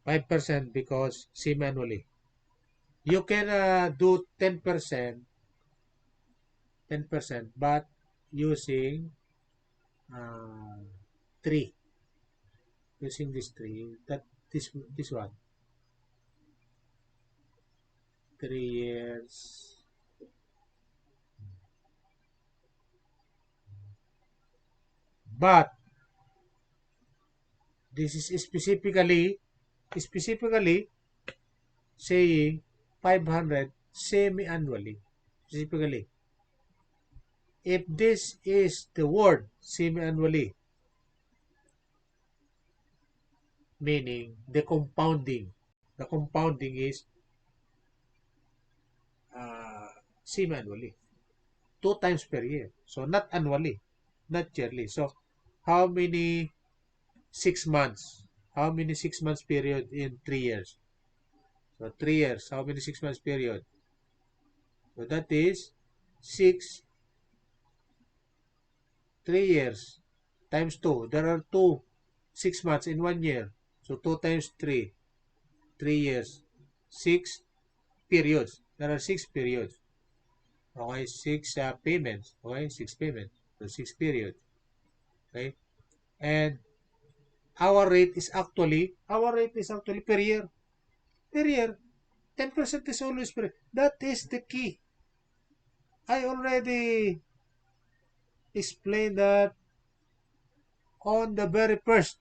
5% because semi-annually. You can do 10%, but using uh, 3, using this 3, that this one, 3 years. But this is specifically saying 500 semi-annually. Specifically, if this is the word semi-annually, meaning the compounding is uh, semi-annually, 2 times per year. So not annually, not yearly. So how many 6 months? How many 6 months period in 3 years? So 3 years, how many 6 months period? So that is 6, 3 years times 2. There are 6 months in 1 year. So 2 times 3, 3 years. 6 periods. There are 6 periods. Okay, 6 payments. Okay, 6 payments. So 6 periods. Okay, and our rate is actually per year. Per year. 10% is always per year. That is the key. I already explained that on the very first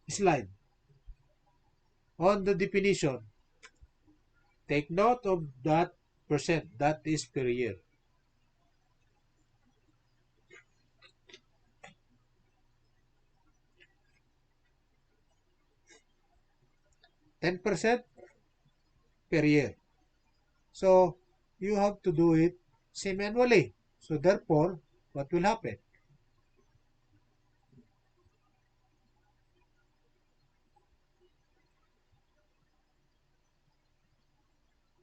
slide. On the definition, take note of that percent. That is per year. 10% per year. So you have to do it semi-annually. So therefore, what will happen?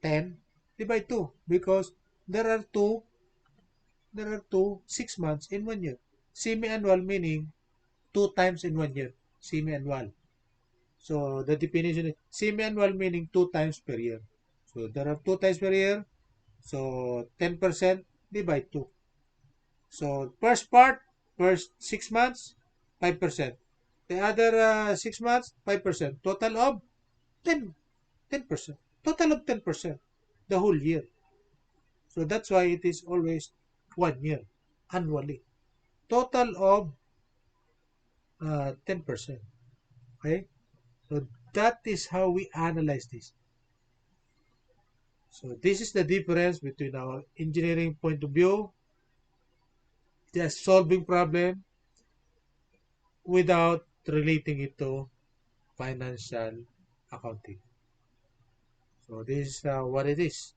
10 divided by 2 because there are two 6 months in 1 year. Semi-annual meaning 2 times in 1 year. Semi-annual. So the definition is semi-annual meaning 2 times per year. So there are 2 times per year. So 10% divided by 2. So first 6 months, 5%. The other 6 months, 5%. Total of 10, 10%. Total of 10%. The whole year. So that's why it is always 1 year annually. Total of 10%. Okay? So that is how we analyze this. So this is the difference between our engineering point of view, just solving problem without relating it to financial accounting. So this is what it is.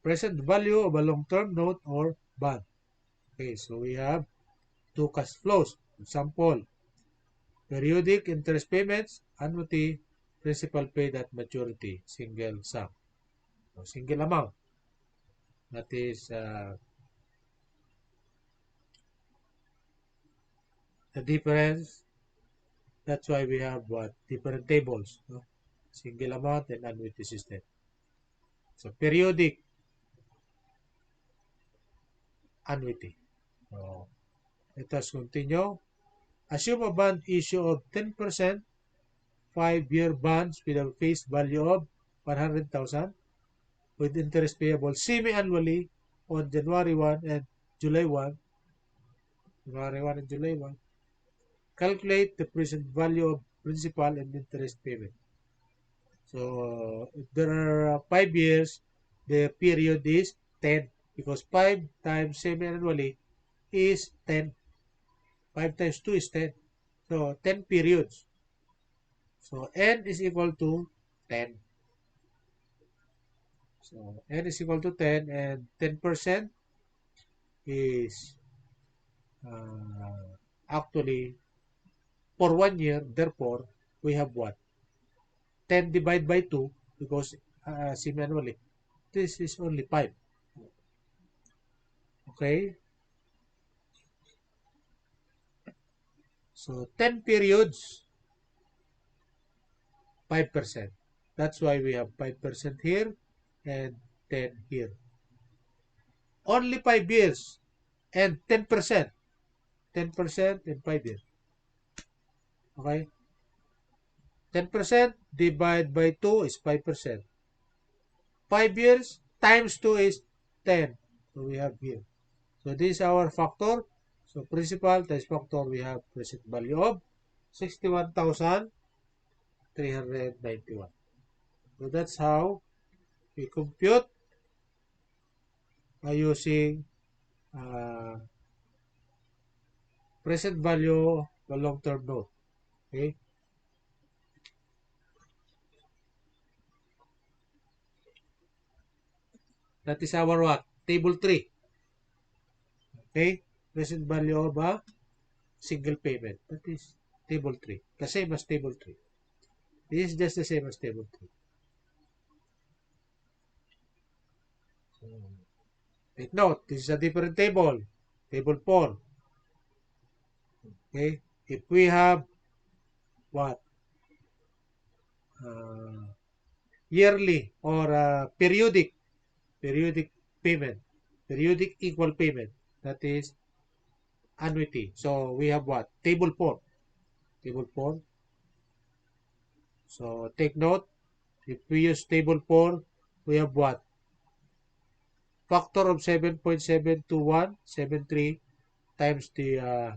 Present value of a long-term note or bond. Okay, so we have two cash flows. Example, periodic interest payments, annuity, principal paid at maturity, single sum. So single amount. That is the difference. That's why we have different tables. No? Single amount and annuity system. So periodic annuity. So let us continue. Assume a bond issue of 10% 5-year bonds with a face value of 100,000 with interest payable semi-annually on January 1 and July 1. January 1 and July 1. Calculate the present value of principal and interest payment. So if there are 5 years, the period is 10 because 5 times semi-annually is 10. 5 times 2 is 10. So 10 periods. So n is equal to 10. So n is equal to 10 and 10% is actually for 1 year. Therefore, we have what? 10 divided by 2 because semi-annually. This is only 5. Okay? So 10 periods, 5%. That's why we have 5% here and 10 here. Only 5 years and 10%. 10% in 5 years. Okay? 10% divided by 2 is 5%. 5 years times 2 is 10. So we have here. So this is our factor. So principal times factor, we have present value of 61,391. So that's how we compute using present value the long-term note. Okay. That is our what? Table 3. Okay. Present value of a single payment. That is table 3. The same as table 3. This is just the same as table 3. So, take note, this is a different table. Table 4. Okay. If we have what? Yearly or periodic payment, periodic equal payment. That is annuity. So we have what? Table 4. Table 4. So take note, if we use table 4, we have what? Factor of 7.72173 times the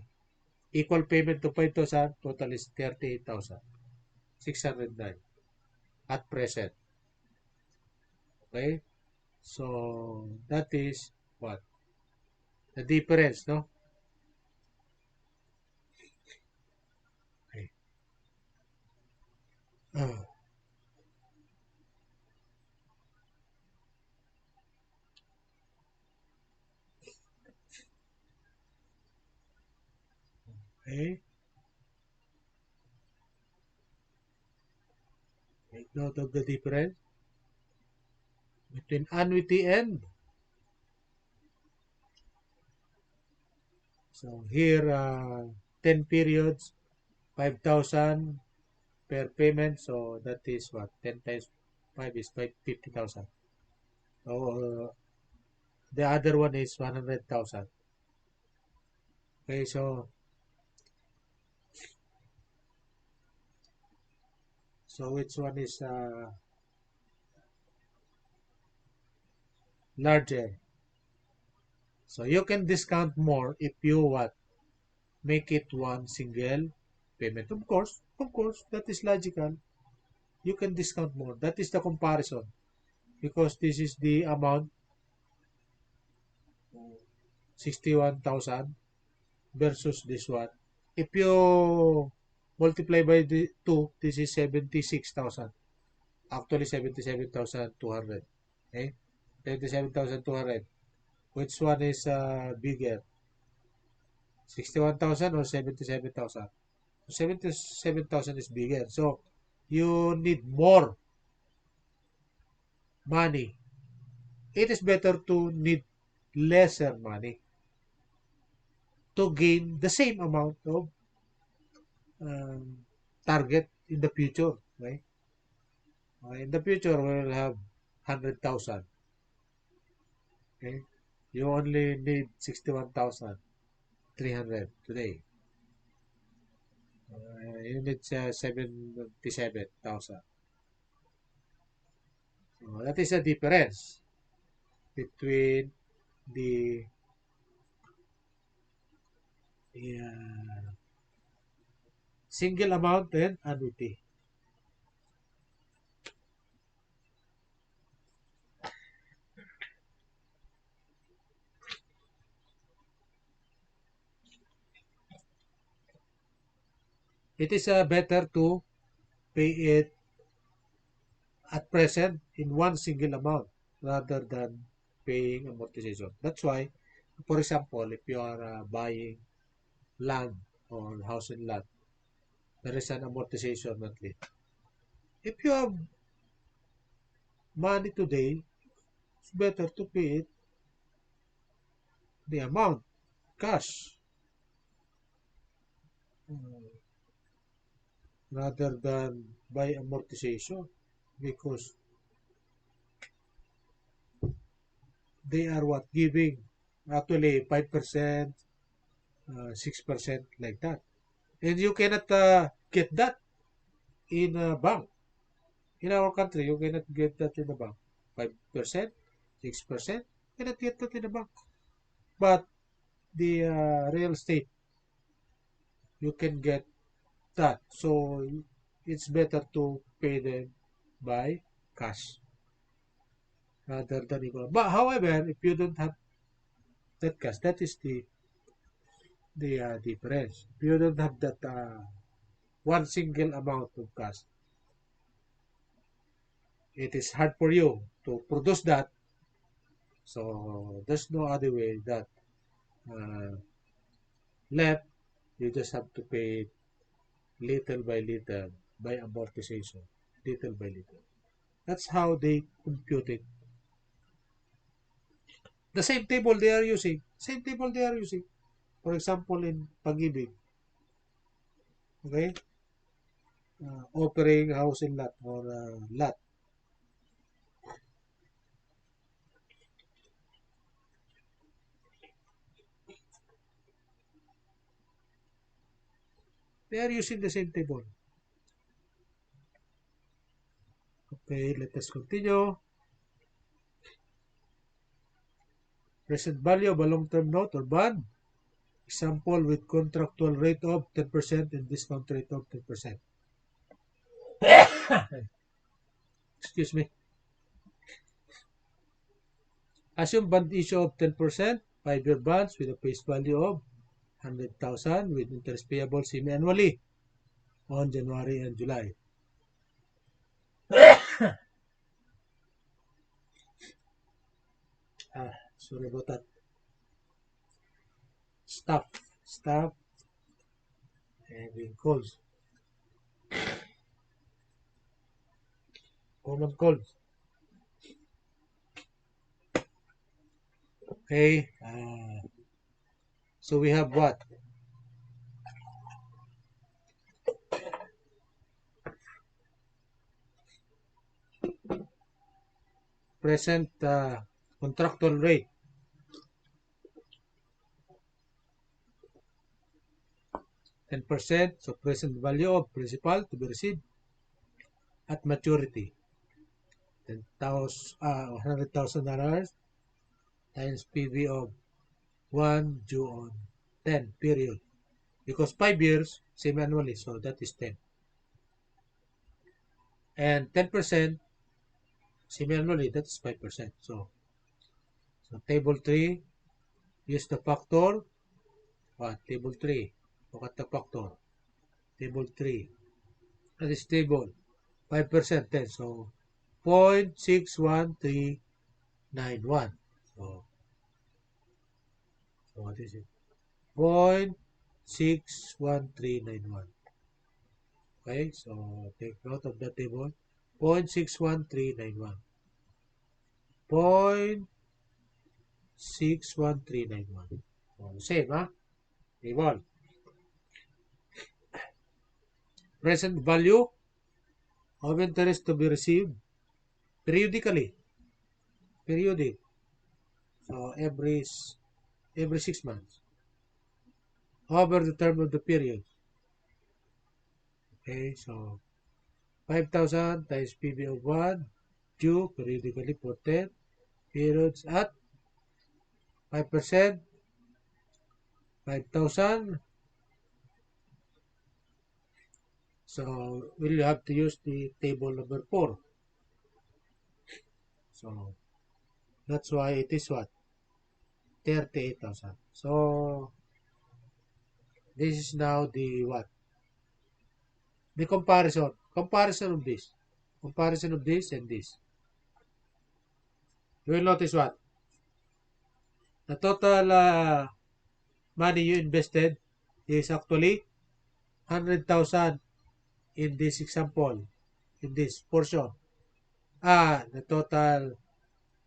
equal payment to 5,000, total is 38,609 at present. Okay? So that is what? The difference, no? Okay. Okay. Take note of the difference between annuity and so here 10 periods, 5,000 per payment. So that is what? 10 times 5 is 50,000. So the other one is 100,000. Okay, so which one is larger? So you can discount more if you what? Make it one single payment. Of course, that is logical. You can discount more. That is the comparison because this is the amount 61,000 versus this one. If you multiply by the 2, this is 76,000. Actually 77,200. Okay? 77,200. Which one is bigger? 61,000 or 77,000? 77,000 is bigger. So you need more money. It is better to need lesser money to gain the same amount of um, target in the future. Right? In the future, we will have 100,000. Okay? You only need 61,300 today. Unit 77,000. So that is the difference between the single amount and annuity. It is better to pay it at present in one single amount rather than paying amortization. That's why, for example, if you are buying land or house and lot, there is an amortization monthly. If you have money today, it's better to pay it the amount, cash, rather than by amortization because they are what giving actually 5%, 6% like that. And you cannot get that in a bank. In our country, you cannot get that in a bank. 5%, 6%, cannot get that in a bank. But the real estate, you can get that. So it's better to pay them by cash rather than equal. But however, if you don't have that cash, that is the difference. If you don't have that one single amount of cash, it is hard for you to produce that. So there's no other way that uh, left. You just have to pay it little by little by amortization, little by little. That's how they compute it. The same table they are using, same table they are using. For example, in Pag-ibig, okay, offering house and lot or lot. They are using the same table. Okay, let us continue. Present value of a long-term note or bond. Example with contractual rate of 10% and discount rate of 10%. Excuse me. Assume bond issue of 10%, 5-year bonds with a face value of 100,000 with interest payable semi-annually on January and July. Sorry about that. Staff, having colds. Common colds. Okay. So we have what? Present contractual rate. 10%. So present value of principal to be received at maturity. $100,000 times PV of 1 due on 10 period. Because 5 years, semi-annually, so that is 10. And 10% semi-annually, that is 5%. So table 3, use the factor. Table 3. Look at the factor. Table 3. That is table. 5%, 10. So 0.61391. So what is it? 0.61391. Okay, so take note of the table. 0.61391. 0.61391. So same, huh? Table. Present value of interest to be received periodically. Periodic. So every 6 months. Over the term of the period. Okay, so 5,000 times PB of 1 due periodically for 10 periods at 5%, 5,000. So we'll have to use the table number 4. So that's why it is what? 38,000. So this is now the what? The comparison. Comparison of this. Comparison of this and this. You will notice what? The total money you invested is actually 100,000 in this example, in this portion. The total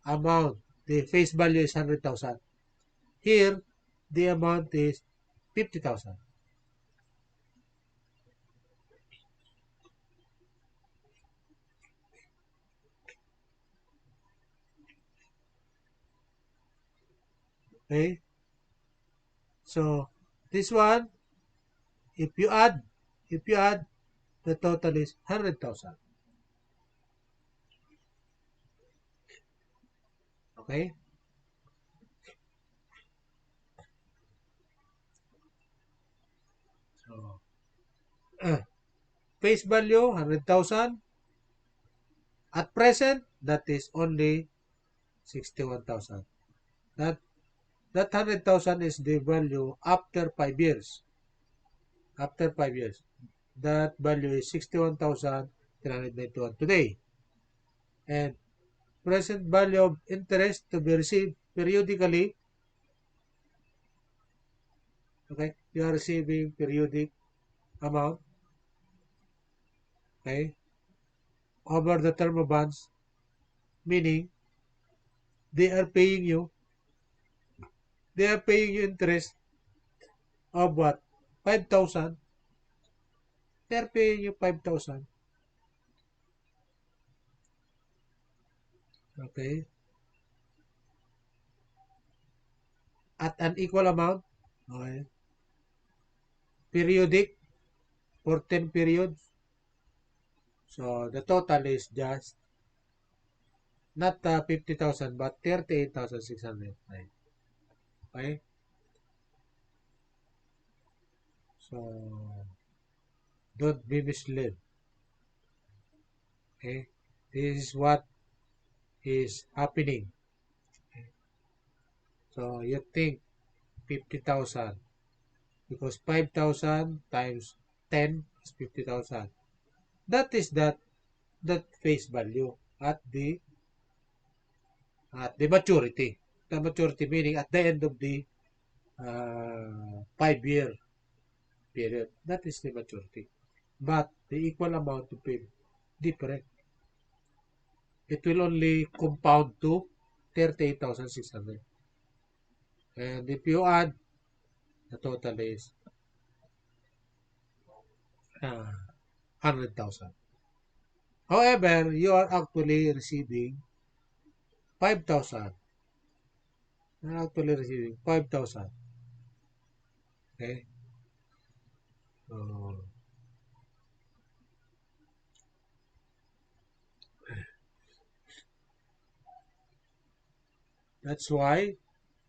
amount, the face value is 100,000. Here, the amount is 50,000. Okay? So, this one, if you add, the total is 100,000. Okay? So, face value, 100,000. At present, that is only 61,000. That 100,000 is the value after 5 years. After 5 years. That value is 61,391 today. And present value of interest to be received periodically. Okay, you are receiving periodic amount. Okay, over the term of bonds, meaning they are paying you. They are paying you interest of what? 5,000. They are paying you 5,000. Okay, at an equal amount. Okay, periodic for 10 periods. So the total is just not 50,000 but 38,600. Okay? So don't be misled. Okay? This is what is happening. Okay? So you think 50,000 because 5,000 times 10 is 50,000. That is that face value at the maturity. The maturity meaning at the end of the 5-year period. That is the maturity. But the equal amount to pay different. It will only compound to 38,600. And if you add, the total is 100,000. However, you are actually receiving 5,000. You are actually receiving 5,000. Okay? So, that's why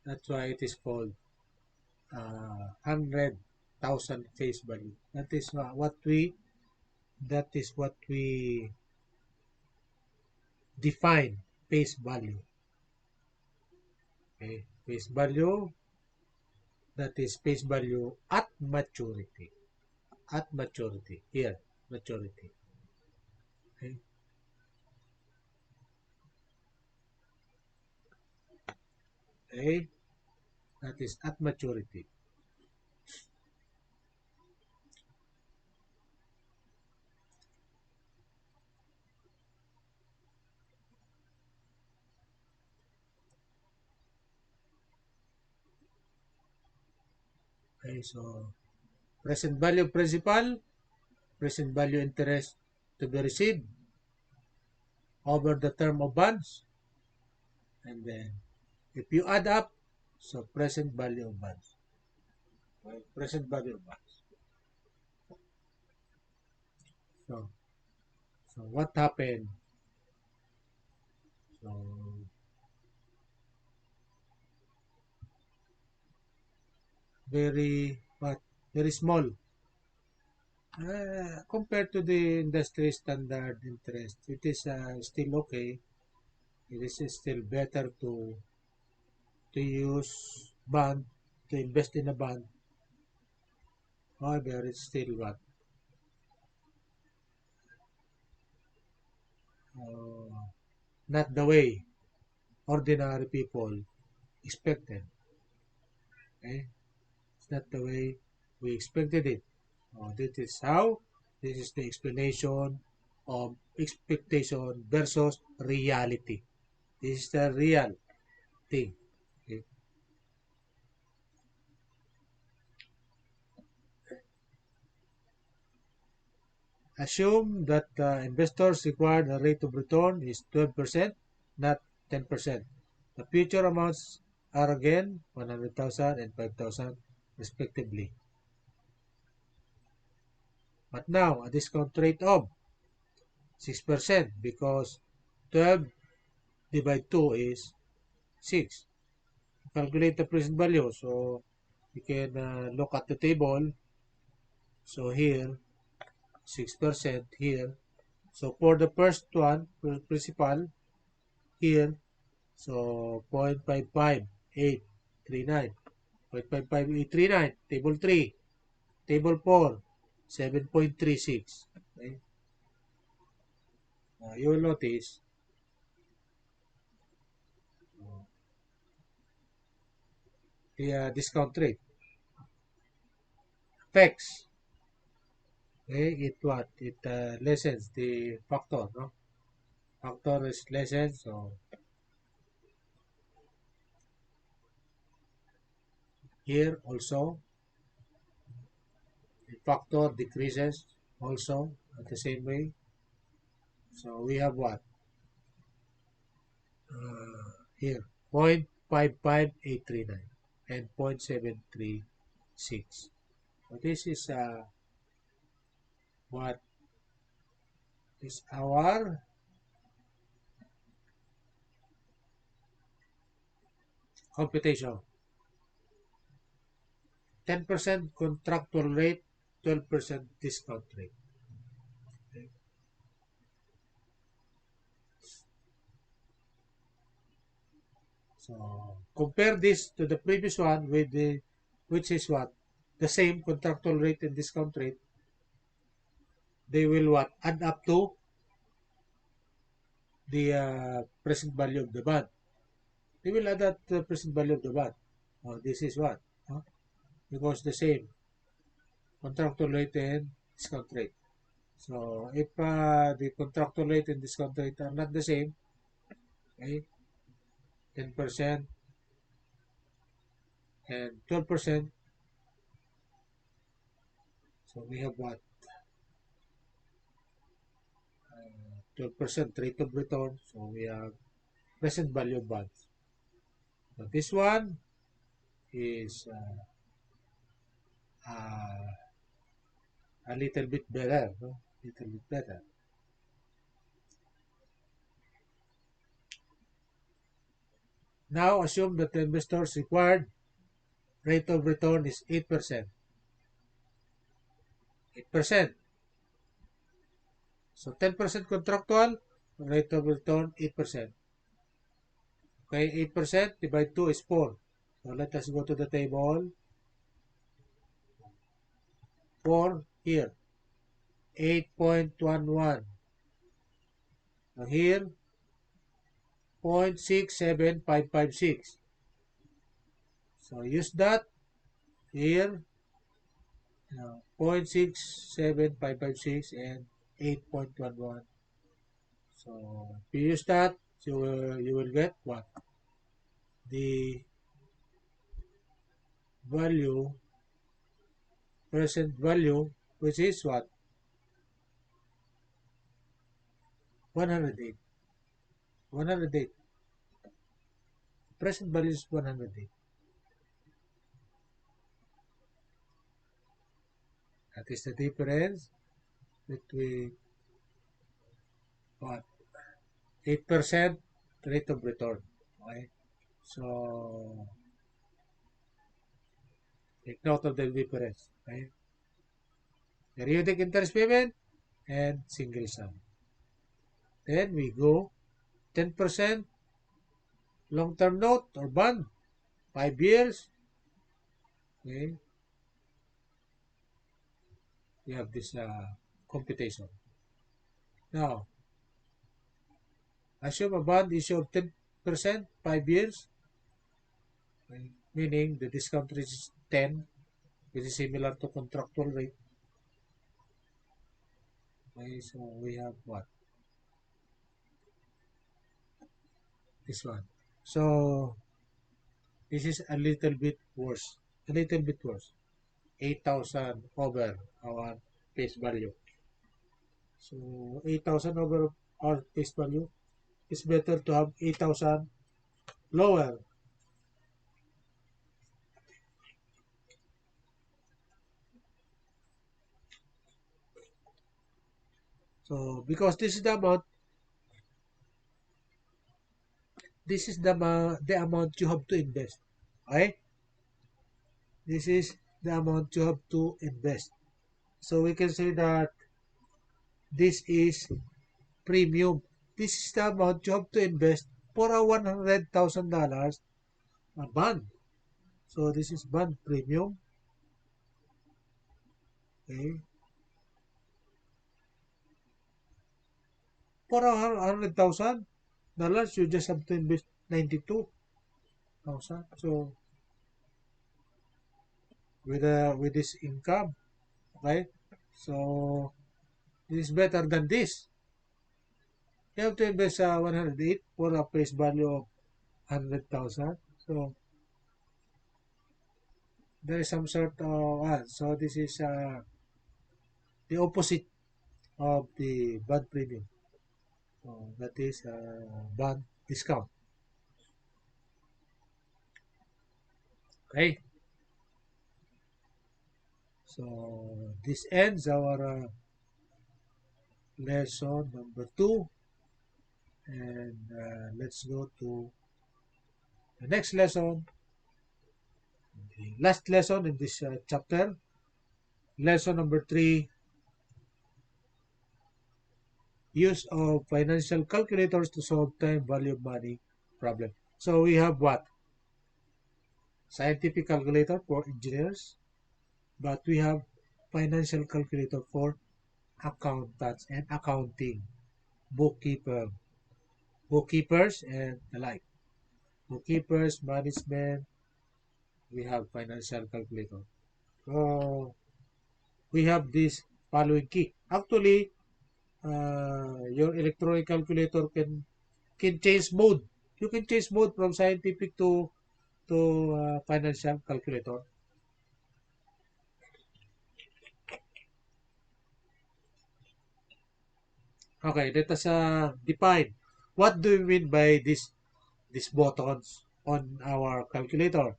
it is called 100,000 face value. That is what we define face value. Okay? Face value, that is face value at maturity. At maturity. Here, maturity. Okay? Okay? That is at maturity. Okay, so present value principal, present value interest to be received over the term of bonds, and then if you add up, so present value of bonds. Okay? Present value of bonds. So, so what happened? So, very, what? Very small. Compared to the industry standard interest, it is still okay. It is still better to use bond, to invest in a bond. However, it's still what? Uh, Not the way ordinary people expected. Okay? It's not the way we expected it. This is how, this is the explanation of expectation versus reality. This is the real thing. Okay? Assume that investors required a rate of return is 12%, not 10%. The future amounts are again 100,000 and 5,000 respectively. But now a discount rate of 6% because 12 divided 2 is 6. Calculate the present value. So you can look at the table. So here 6% here. So for the first one, principal here, so 0.55839. 0.55839. Table 3. Table 4. 7.36. Okay? You will notice the discount rate affects. Okay? It what? It lessens the factor. No? Factor is lessened. So here also the factor decreases also at the same way. So we have what? Here 0.55839 and 0.736. So this is what is our computation. 10% contractual rate, 12% discount rate. Okay. So compare this to the previous one with the, which is what? The same contractual rate and discount rate. They will what? Add up to the present value of the bond. They will add up to the present value of the bond. This is what? Huh? Because the same contractual rate and discount rate. So if the contractual rate and discount rate are not the same, okay, 10% and 12%, so we have what? 12% rate of return, so we have present value of bonds. So this one is a little bit better, no? Little bit better. Now assume that the investors required rate of return is 8%. 8%. So 10% contractual, rate of return 8%. Okay, 8% divided 2 is 4. So let us go to the table. 4 here. 8.11. Now here, 0.67556. So use that here. 0.67556 and 8.11. So if you use that, you will get what? The value, present value, which is what? 108. 108. Present value is 108. That is the difference between what 8% rate of return. Okay, so take note of the difference. Okay, periodic interest payment and single sum. Then we go 10% long-term note or bond, 5 years. Okay, we have this computation. Now, assume a bond issue of 10%, 5 years, okay, meaning the discount rate is 10, which is similar to contractual rate. Okay, so we have what? This one. So, this is a little bit worse. A little bit worse. 8,000 over our face value. So, 8,000 over our face value. It's better to have 8,000 lower. So, because this is the amount you have to invest. Okay? This is the amount you have to invest. So, we can say that this is premium. This is the amount you have to invest for a $100,000 bond. So this is bond premium. Okay. For $100,000, you just have to invest 92,000. So with this income, right? So this is better than this. You have to invest 108 for a face value of 100,000. So there is some sort of so this is the opposite of the bond premium. So that is bond discount. Okay. So this ends our lesson number 2, and let's go to the next lesson, the last lesson in this chapter, lesson number 3, use of financial calculators to solve time value of money problem. So we have what? Scientific calculator for engineers, but we have financial calculator for accountants and accounting, bookkeepers and the like. Bookkeepers, management, we have financial calculator. So we have this following key. Actually, your electronic calculator can change mode. You can change mode from scientific to financial calculator. Okay, let us define what do we mean by these buttons on our calculator.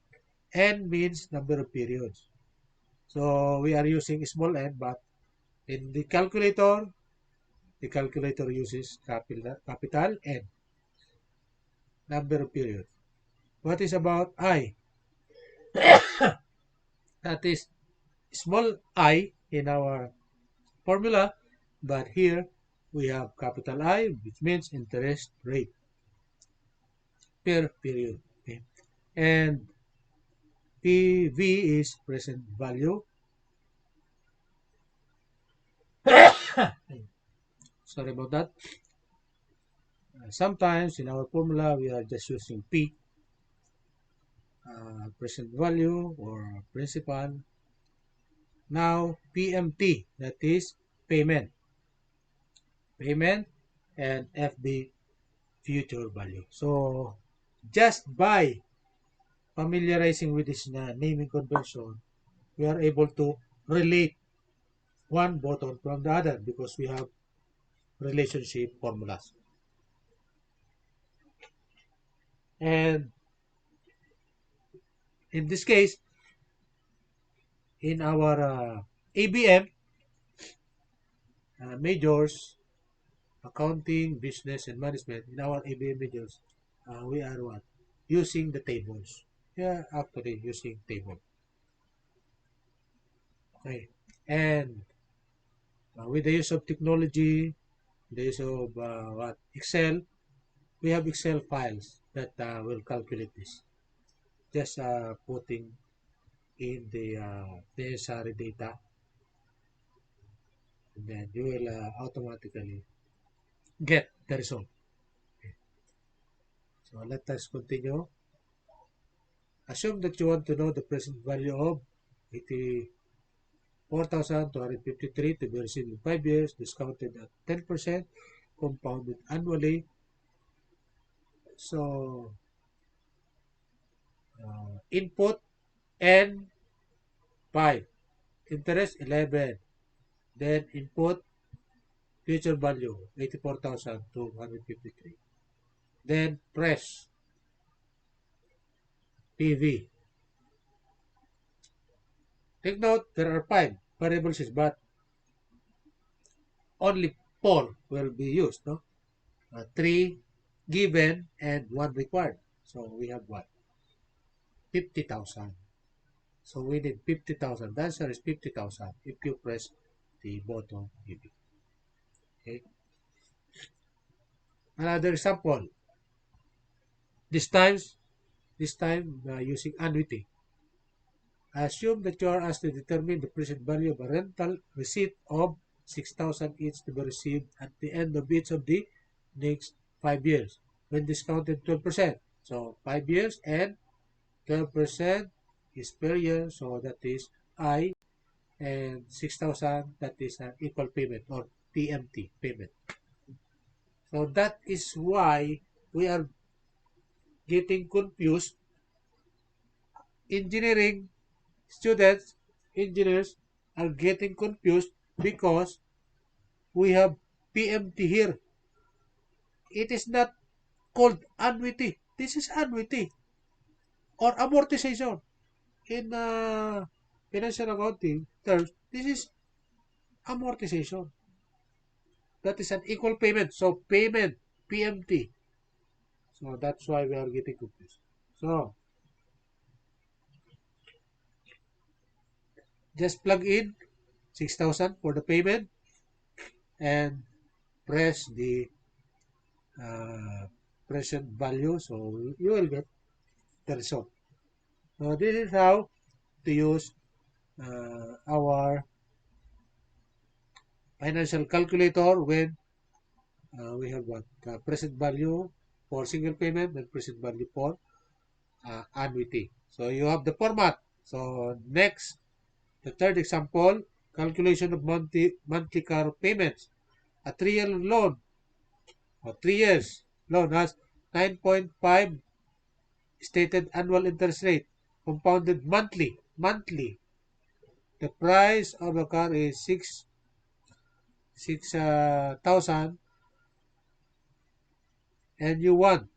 N means number of periods. So we are using small n, but in the calculator uses capital N, number of periods. What is about I? That is small I in our formula, but here we have capital I, which means interest rate per period. Okay. And PV is present value. Sorry about that. Sometimes in our formula we are just using P, present value or principal. Now PMT, that is payment. Payment and FB, future value. So just by familiarizing with this naming convention, we are able to relate one button from the other because we have relationship formulas. And in this case, in our ABM, majors, accounting, business, and management, in our ABM majors, we are what? Using the tables. Yeah, actually using table. Okay. And with the use of technology, the use of what? Excel, we have Excel files that will calculate this. Just putting in the necessary data, and then you will automatically get the result. So let us continue. Assume that you want to know the present value of 84,253 to be received in 5 years, discounted at 10%, compounded annually. So, input N 5, interest 11, then input future value 84,253. Then press PV. Take note, there are 5 variables, but only 4 will be used, no? 3 given and 1 required. So we have what? 50,000. So we need 50,000. The answer is 50,000 if you press the button PV. Okay. Another example. This time using annuity. Assume that you are asked to determine the present value of a rental receipt of 6,000 each to be received at the end of each of the next 5 years when discounted 12%. So 5 years and 12% is per year. So that is I, and 6,000, that is an equal payment or PMT payment. So that is why we are getting confused. Engineering students, engineers are getting confused because we have PMT here. It is not called annuity. This is annuity or amortization. In financial accounting terms, this is amortization. That is an equal payment. So payment, PMT. So that's why we are getting confused. So just plug in 6,000 for the payment and press the present value. So you will get the result. So this is how to use our financial calculator when we have what present value for single payment and present value for annuity. So you have the format. So next, the third example, calculation of monthly car payments. A 3-year loan or 3 years loan has 9.5 stated annual interest rate, compounded monthly. Monthly. The price of a car is 6,000, and you want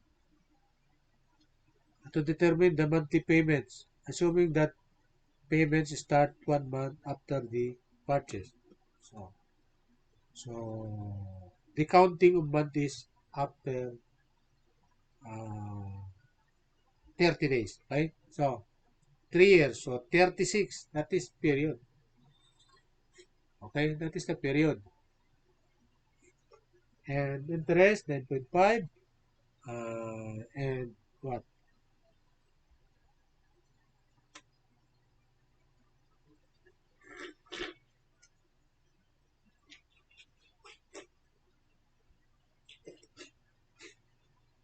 to determine the monthly payments, assuming that payments start 1 month after the purchase. So the counting of month is after uh, 30 days, right? So 3 years, so 36, that is period. Okay, that is the period. And interest, 9.5, and what?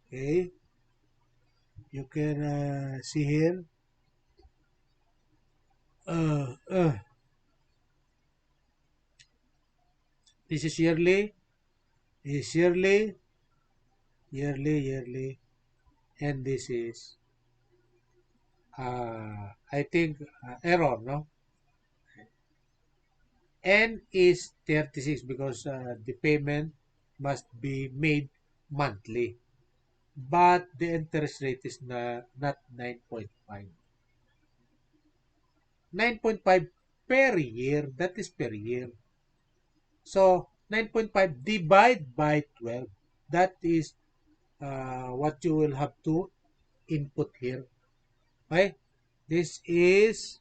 Okay, you can see here. Uh, uh, this is yearly, this is yearly, and this is, I think, error, no? N is 36 because the payment must be made monthly. But the interest rate is not 9.5. 9.5 per year, that is per year. So, 9.5 divide by 12. That is what you will have to input here. Okay? This is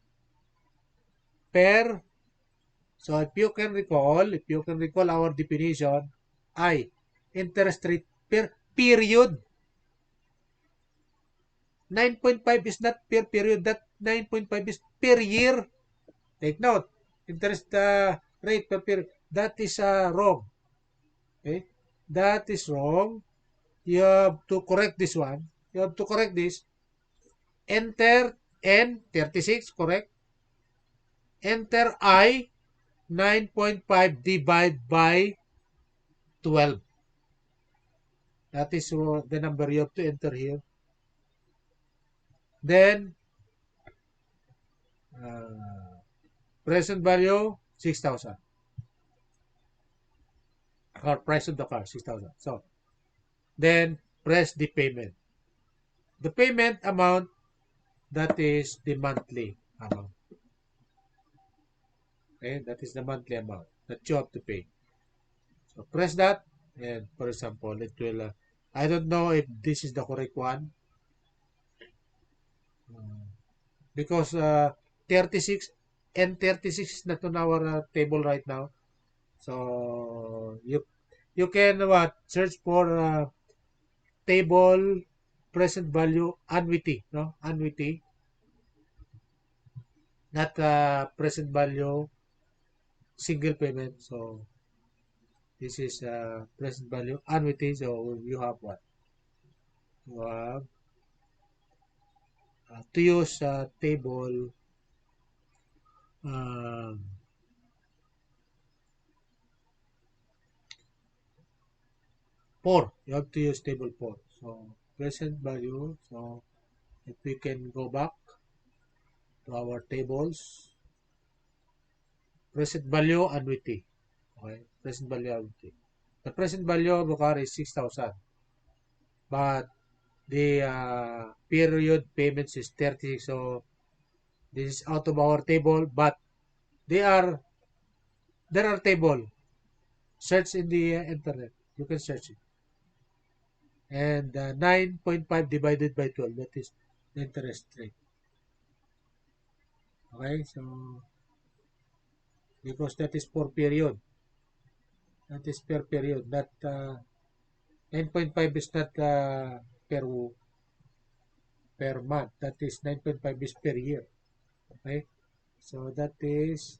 per. So if you can recall our definition, I, interest rate per period. 9.5 is not per period. That 9.5 is per year. Take note. Interest rate per period. That is wrong. Okay? That is wrong. You have to correct this one. You have to correct this. Enter N36, correct? Enter I, 9.5 divide by 12. That is the number you have to enter here. Then, uh, present value, 6,000. Or price of the car, 6,000. So, then, press the payment. The payment amount, that is the monthly amount. Okay, that is the monthly amount that you have to pay. So, press that. And, for example, it will, I don't know if this is the correct one. Because 36 and 36 is not on our table right now. So you can what search for table present value annuity, no annuity, not present value single payment. So this is present value annuity. So you have what you have to use table um, 4. You have to use table 4. So present value. So if we can go back to our tables, present value annuity. Okay, present value annuity. The present value of the car is 6,000, but the period payments is 30. So this is out of our table, but they are there are table. Search in the internet. You can search it. And 9.5 divided by 12, that is the interest rate. Okay, so because that is per period. That is per period, not 9.5 is not per month. That is 9.5 is per year. Okay? So that is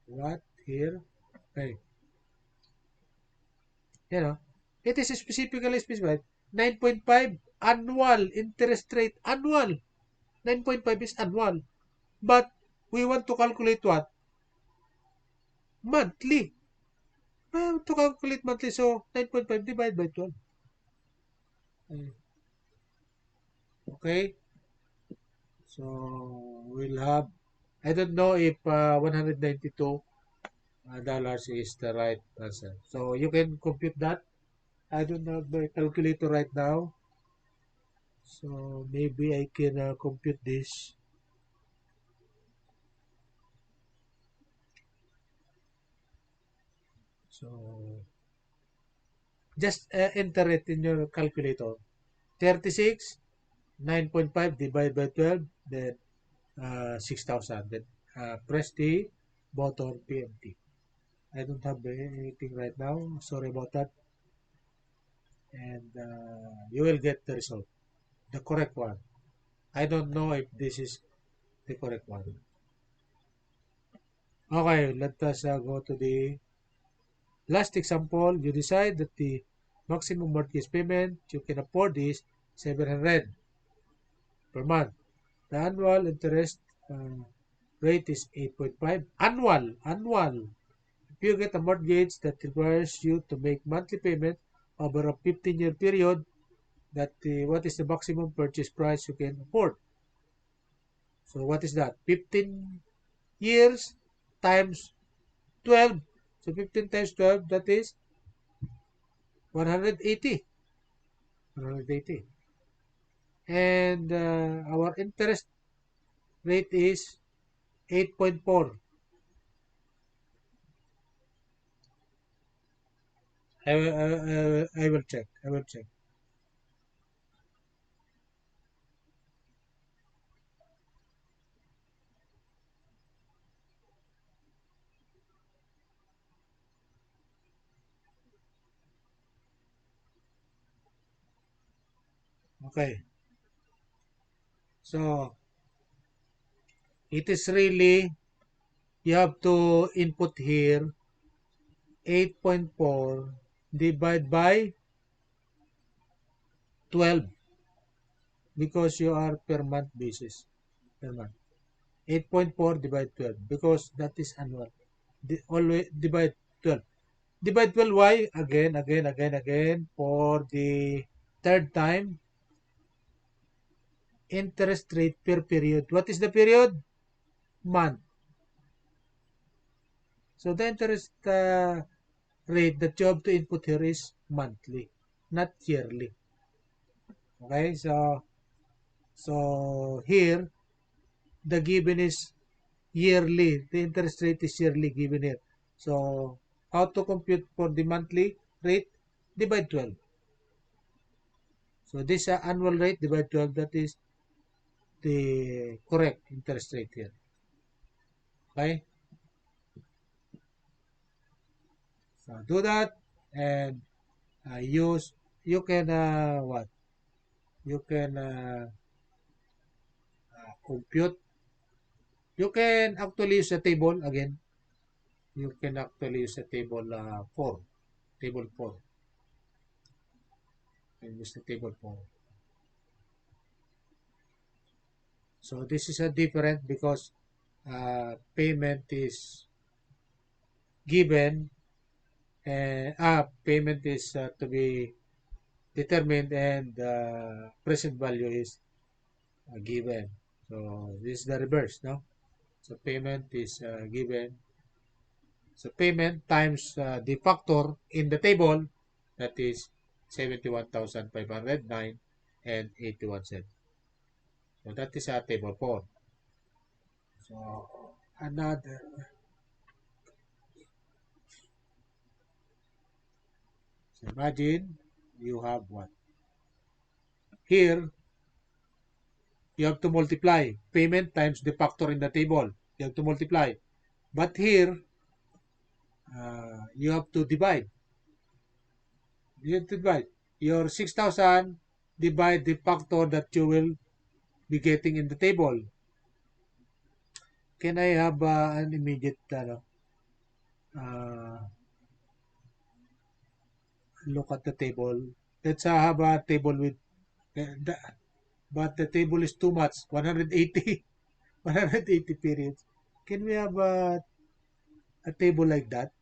what here? Okay. You know, it is specifically specified. 9.5 annual interest rate. Annual. 9.5 is annual. But we want to calculate what? Monthly. To calculate monthly, so 9.5 divided by 12. Okay? So we'll have, I don't know if 192 dollars is the right answer. So you can compute that. I don't have my calculator right now. So maybe I can compute this. So just enter it in your calculator. 36, 9.5 divided by 12, then 6,000. Then press the button PMT. I don't have anything right now. Sorry about that. And you will get the result. The correct one. I don't know if this is the correct one. Okay, let us go to the last example. You decide that the maximum mortgage payment you can afford is 700 per month. The annual interest rate is 8.5. Annual. If you get a mortgage that requires you to make monthly payment over a 15-year period, that what is the maximum purchase price you can afford? So what is that? 15 years times 12. So 15 times 12, that is 180. 180. And our interest rate is 8.4. I will check. I will check. Okay. So it is really, you have to input here 8.4 divide by 12 because you are per month basis. Per month. 8.4 divide 12 because that is annual. Always divide 12. Divide 12 why? Again for the third time. Interest rate per period. What is the period? Month. So the interest rate that you have to input here is monthly, not yearly. Okay, so here the given is yearly. The interest rate is yearly given here. So how to compute for the monthly rate? Divide 12. So this annual rate divide 12. That is the correct interest rate here. Okay, so do that and use. You can what? You can compute. You can actually use a table again. You can actually use a table 4. Table 4. And use the table 4. So this is a different because payment is given and payment is to be determined and present value is given. So this is the reverse, no? So payment is given. So payment times the factor in the table, that is 71,509 and 81 cents. So that is table 4. So another, so imagine you have what? Here, you have to multiply payment times the factor in the table. You have to multiply. But here, you have to divide. You have to divide. Your 6,000 divide the factor that you will be getting in the table. Can I have an immediate uh, look at the table? Let's have a table with, the, but the table is too much. 180, 180 periods. Can we have a table like that?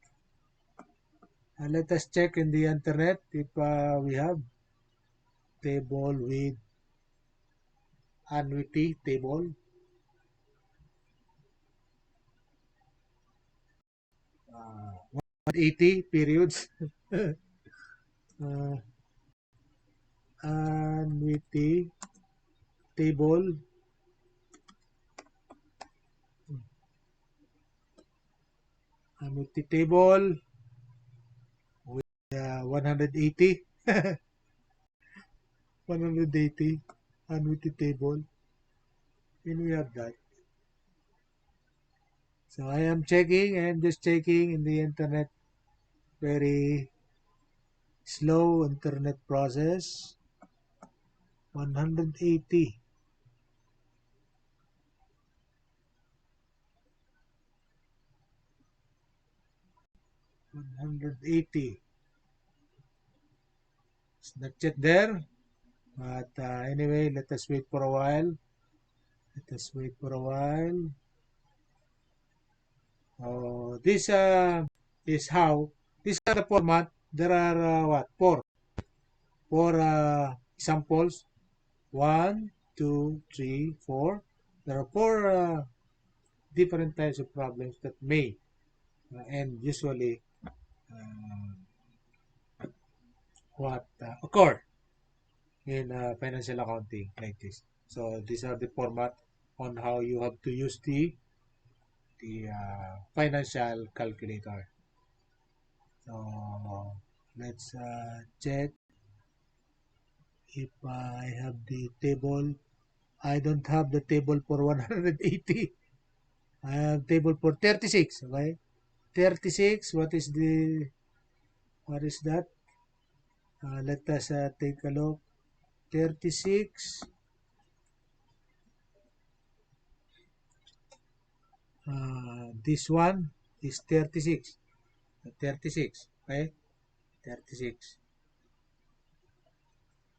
Let us check in the internet if we have table with annuity table. 180 periods. uh, annuity table. Annuity table with 180. 180 annuity table. Can we have that? So I am checking. I am just checking in the internet. Very slow internet process. 180. 180. It's not yet there. But anyway, let us wait for a while. Let us wait for a while. This is how. These are the format. There are what? Four examples. One, two, three, four. There are four different types of problems that may and usually uh, what occur in financial accounting like this. So these are the format on how you have to use the financial calculator. So Let's check if I have the table. I don't have the table for 180. I have table for 36. Okay, 36. What is that? Let us take a look. 36. This one is 36. 36. Okay, 36.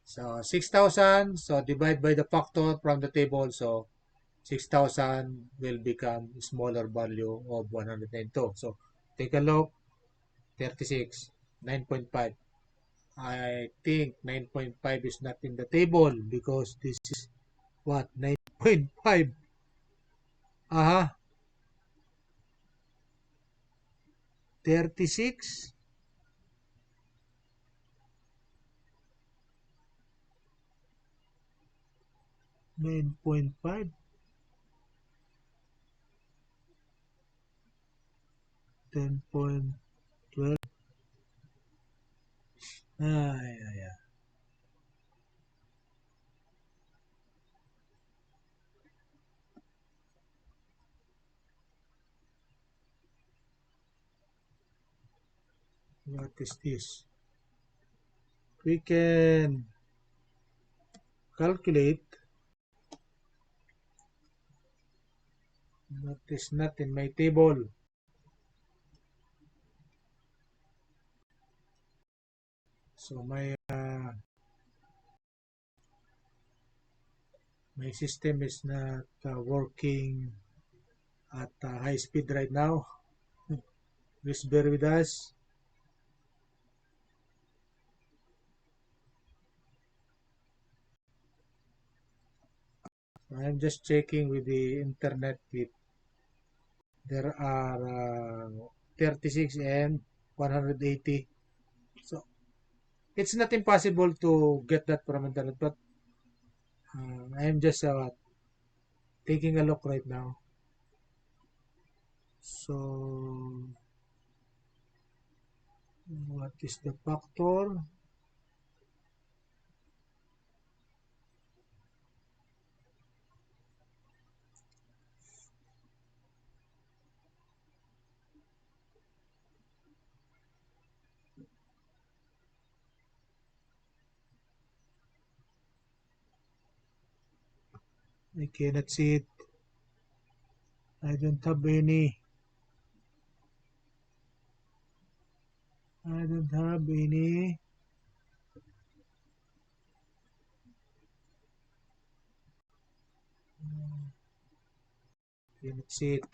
So 6,000. So divide by the factor from the table. So 6,000 will become smaller value of 192. So take a look. 36. 9.5. I think 9.5 is not in the table because this is what? 9.5. Aha. 36. 9.5. 10.12. Ay, ay, ay. What is this? We can calculate. That is not in my table. So my system is not working at high speed right now. Please bear with us. I'm just checking with the internet if there are 36 and 180. So it's not impossible to get that from internet, but I'm just taking a look right now. So what is the factor? I cannot see it. I don't have any. I don't have any. Cannot see it.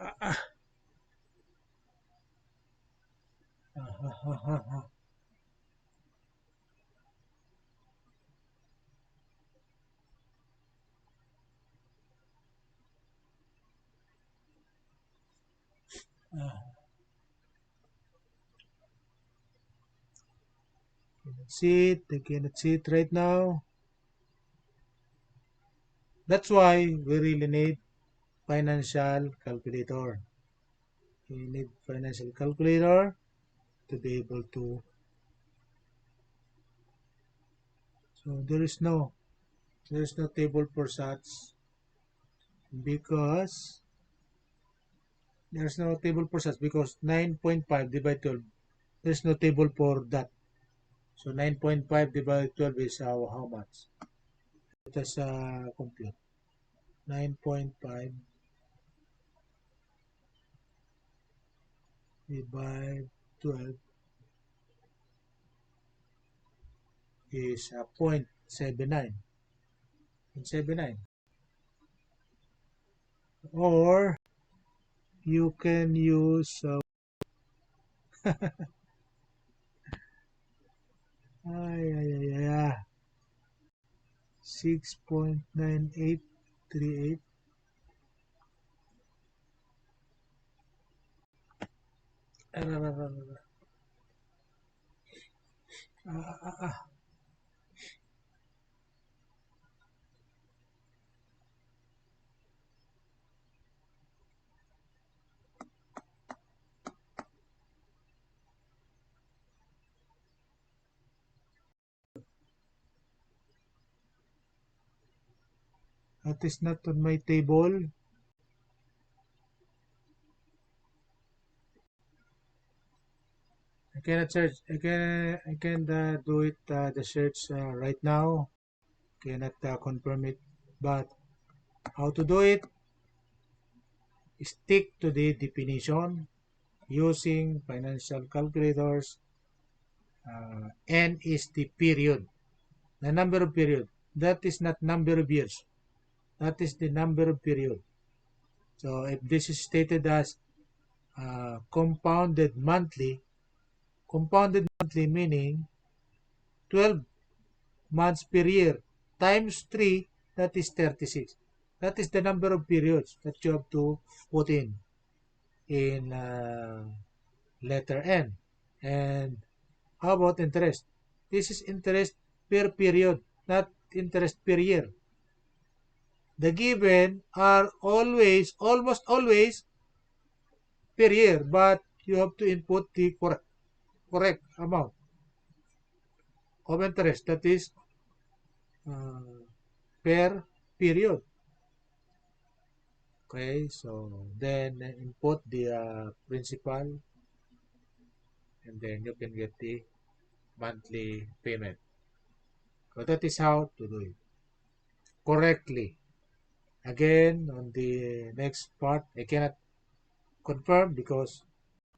Ah, ah, ah. Cannot see it. I cannot see it right now. That's why we really need financial calculator. We need financial calculator to be able to. So there is no table for such because there's no table for such because 9.5 divided 12. There's no table for that. So 9.5 divided 12 is how much? Let us compute. 9.5 divided 12 is 0.79. 0.79. Or you can use ay, ay, ay, ay, ay, 6.9838. Ah, ah, ah. That is not on my table. I cannot search. I can do it the search right now. Cannot confirm it. But how to do it? Stick to the definition using financial calculators. N is the period, the number of period. That is not number of years. That is the number of period. So if this is stated as compounded monthly meaning 12 months per year times 3, that is 36. That is the number of periods that you have to put in letter N. And how about interest? This is interest per period, not interest per year. The given are almost always per year, but you have to input the correct amount of interest, that is uh, per period. Okay, so then input the principal, and then you can get the monthly payment. So that is how to do it correctly. Again, on the next part, I cannot confirm because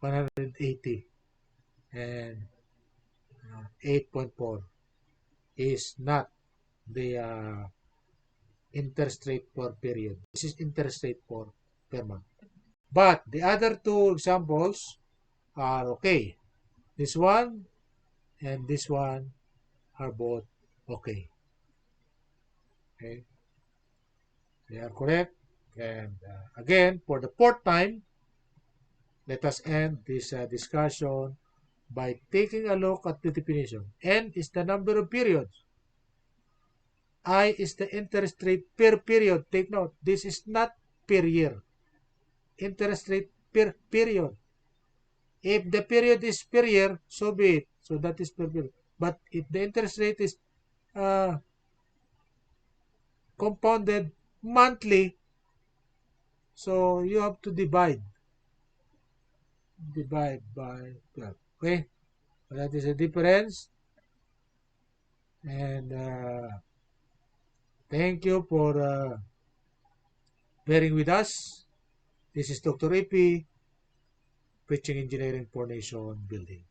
180 and 8.4 is not the interest rate per period. This is interest rate for per month. But the other two examples are okay. This one and this one are both okay. Okay, they are correct. And again, for the fourth time, let us end this discussion by taking a look at the definition. N is the number of periods. I is the interest rate per period. Take note, this is not per year. Interest rate per period. If the period is per year, so be it. So that is per period. But if the interest rate is uh, compounded monthly, so you have to divide by 12. Okay? So that is the difference. And thank you for bearing with us. This is Dr. EYPEI, preaching engineering for nation building.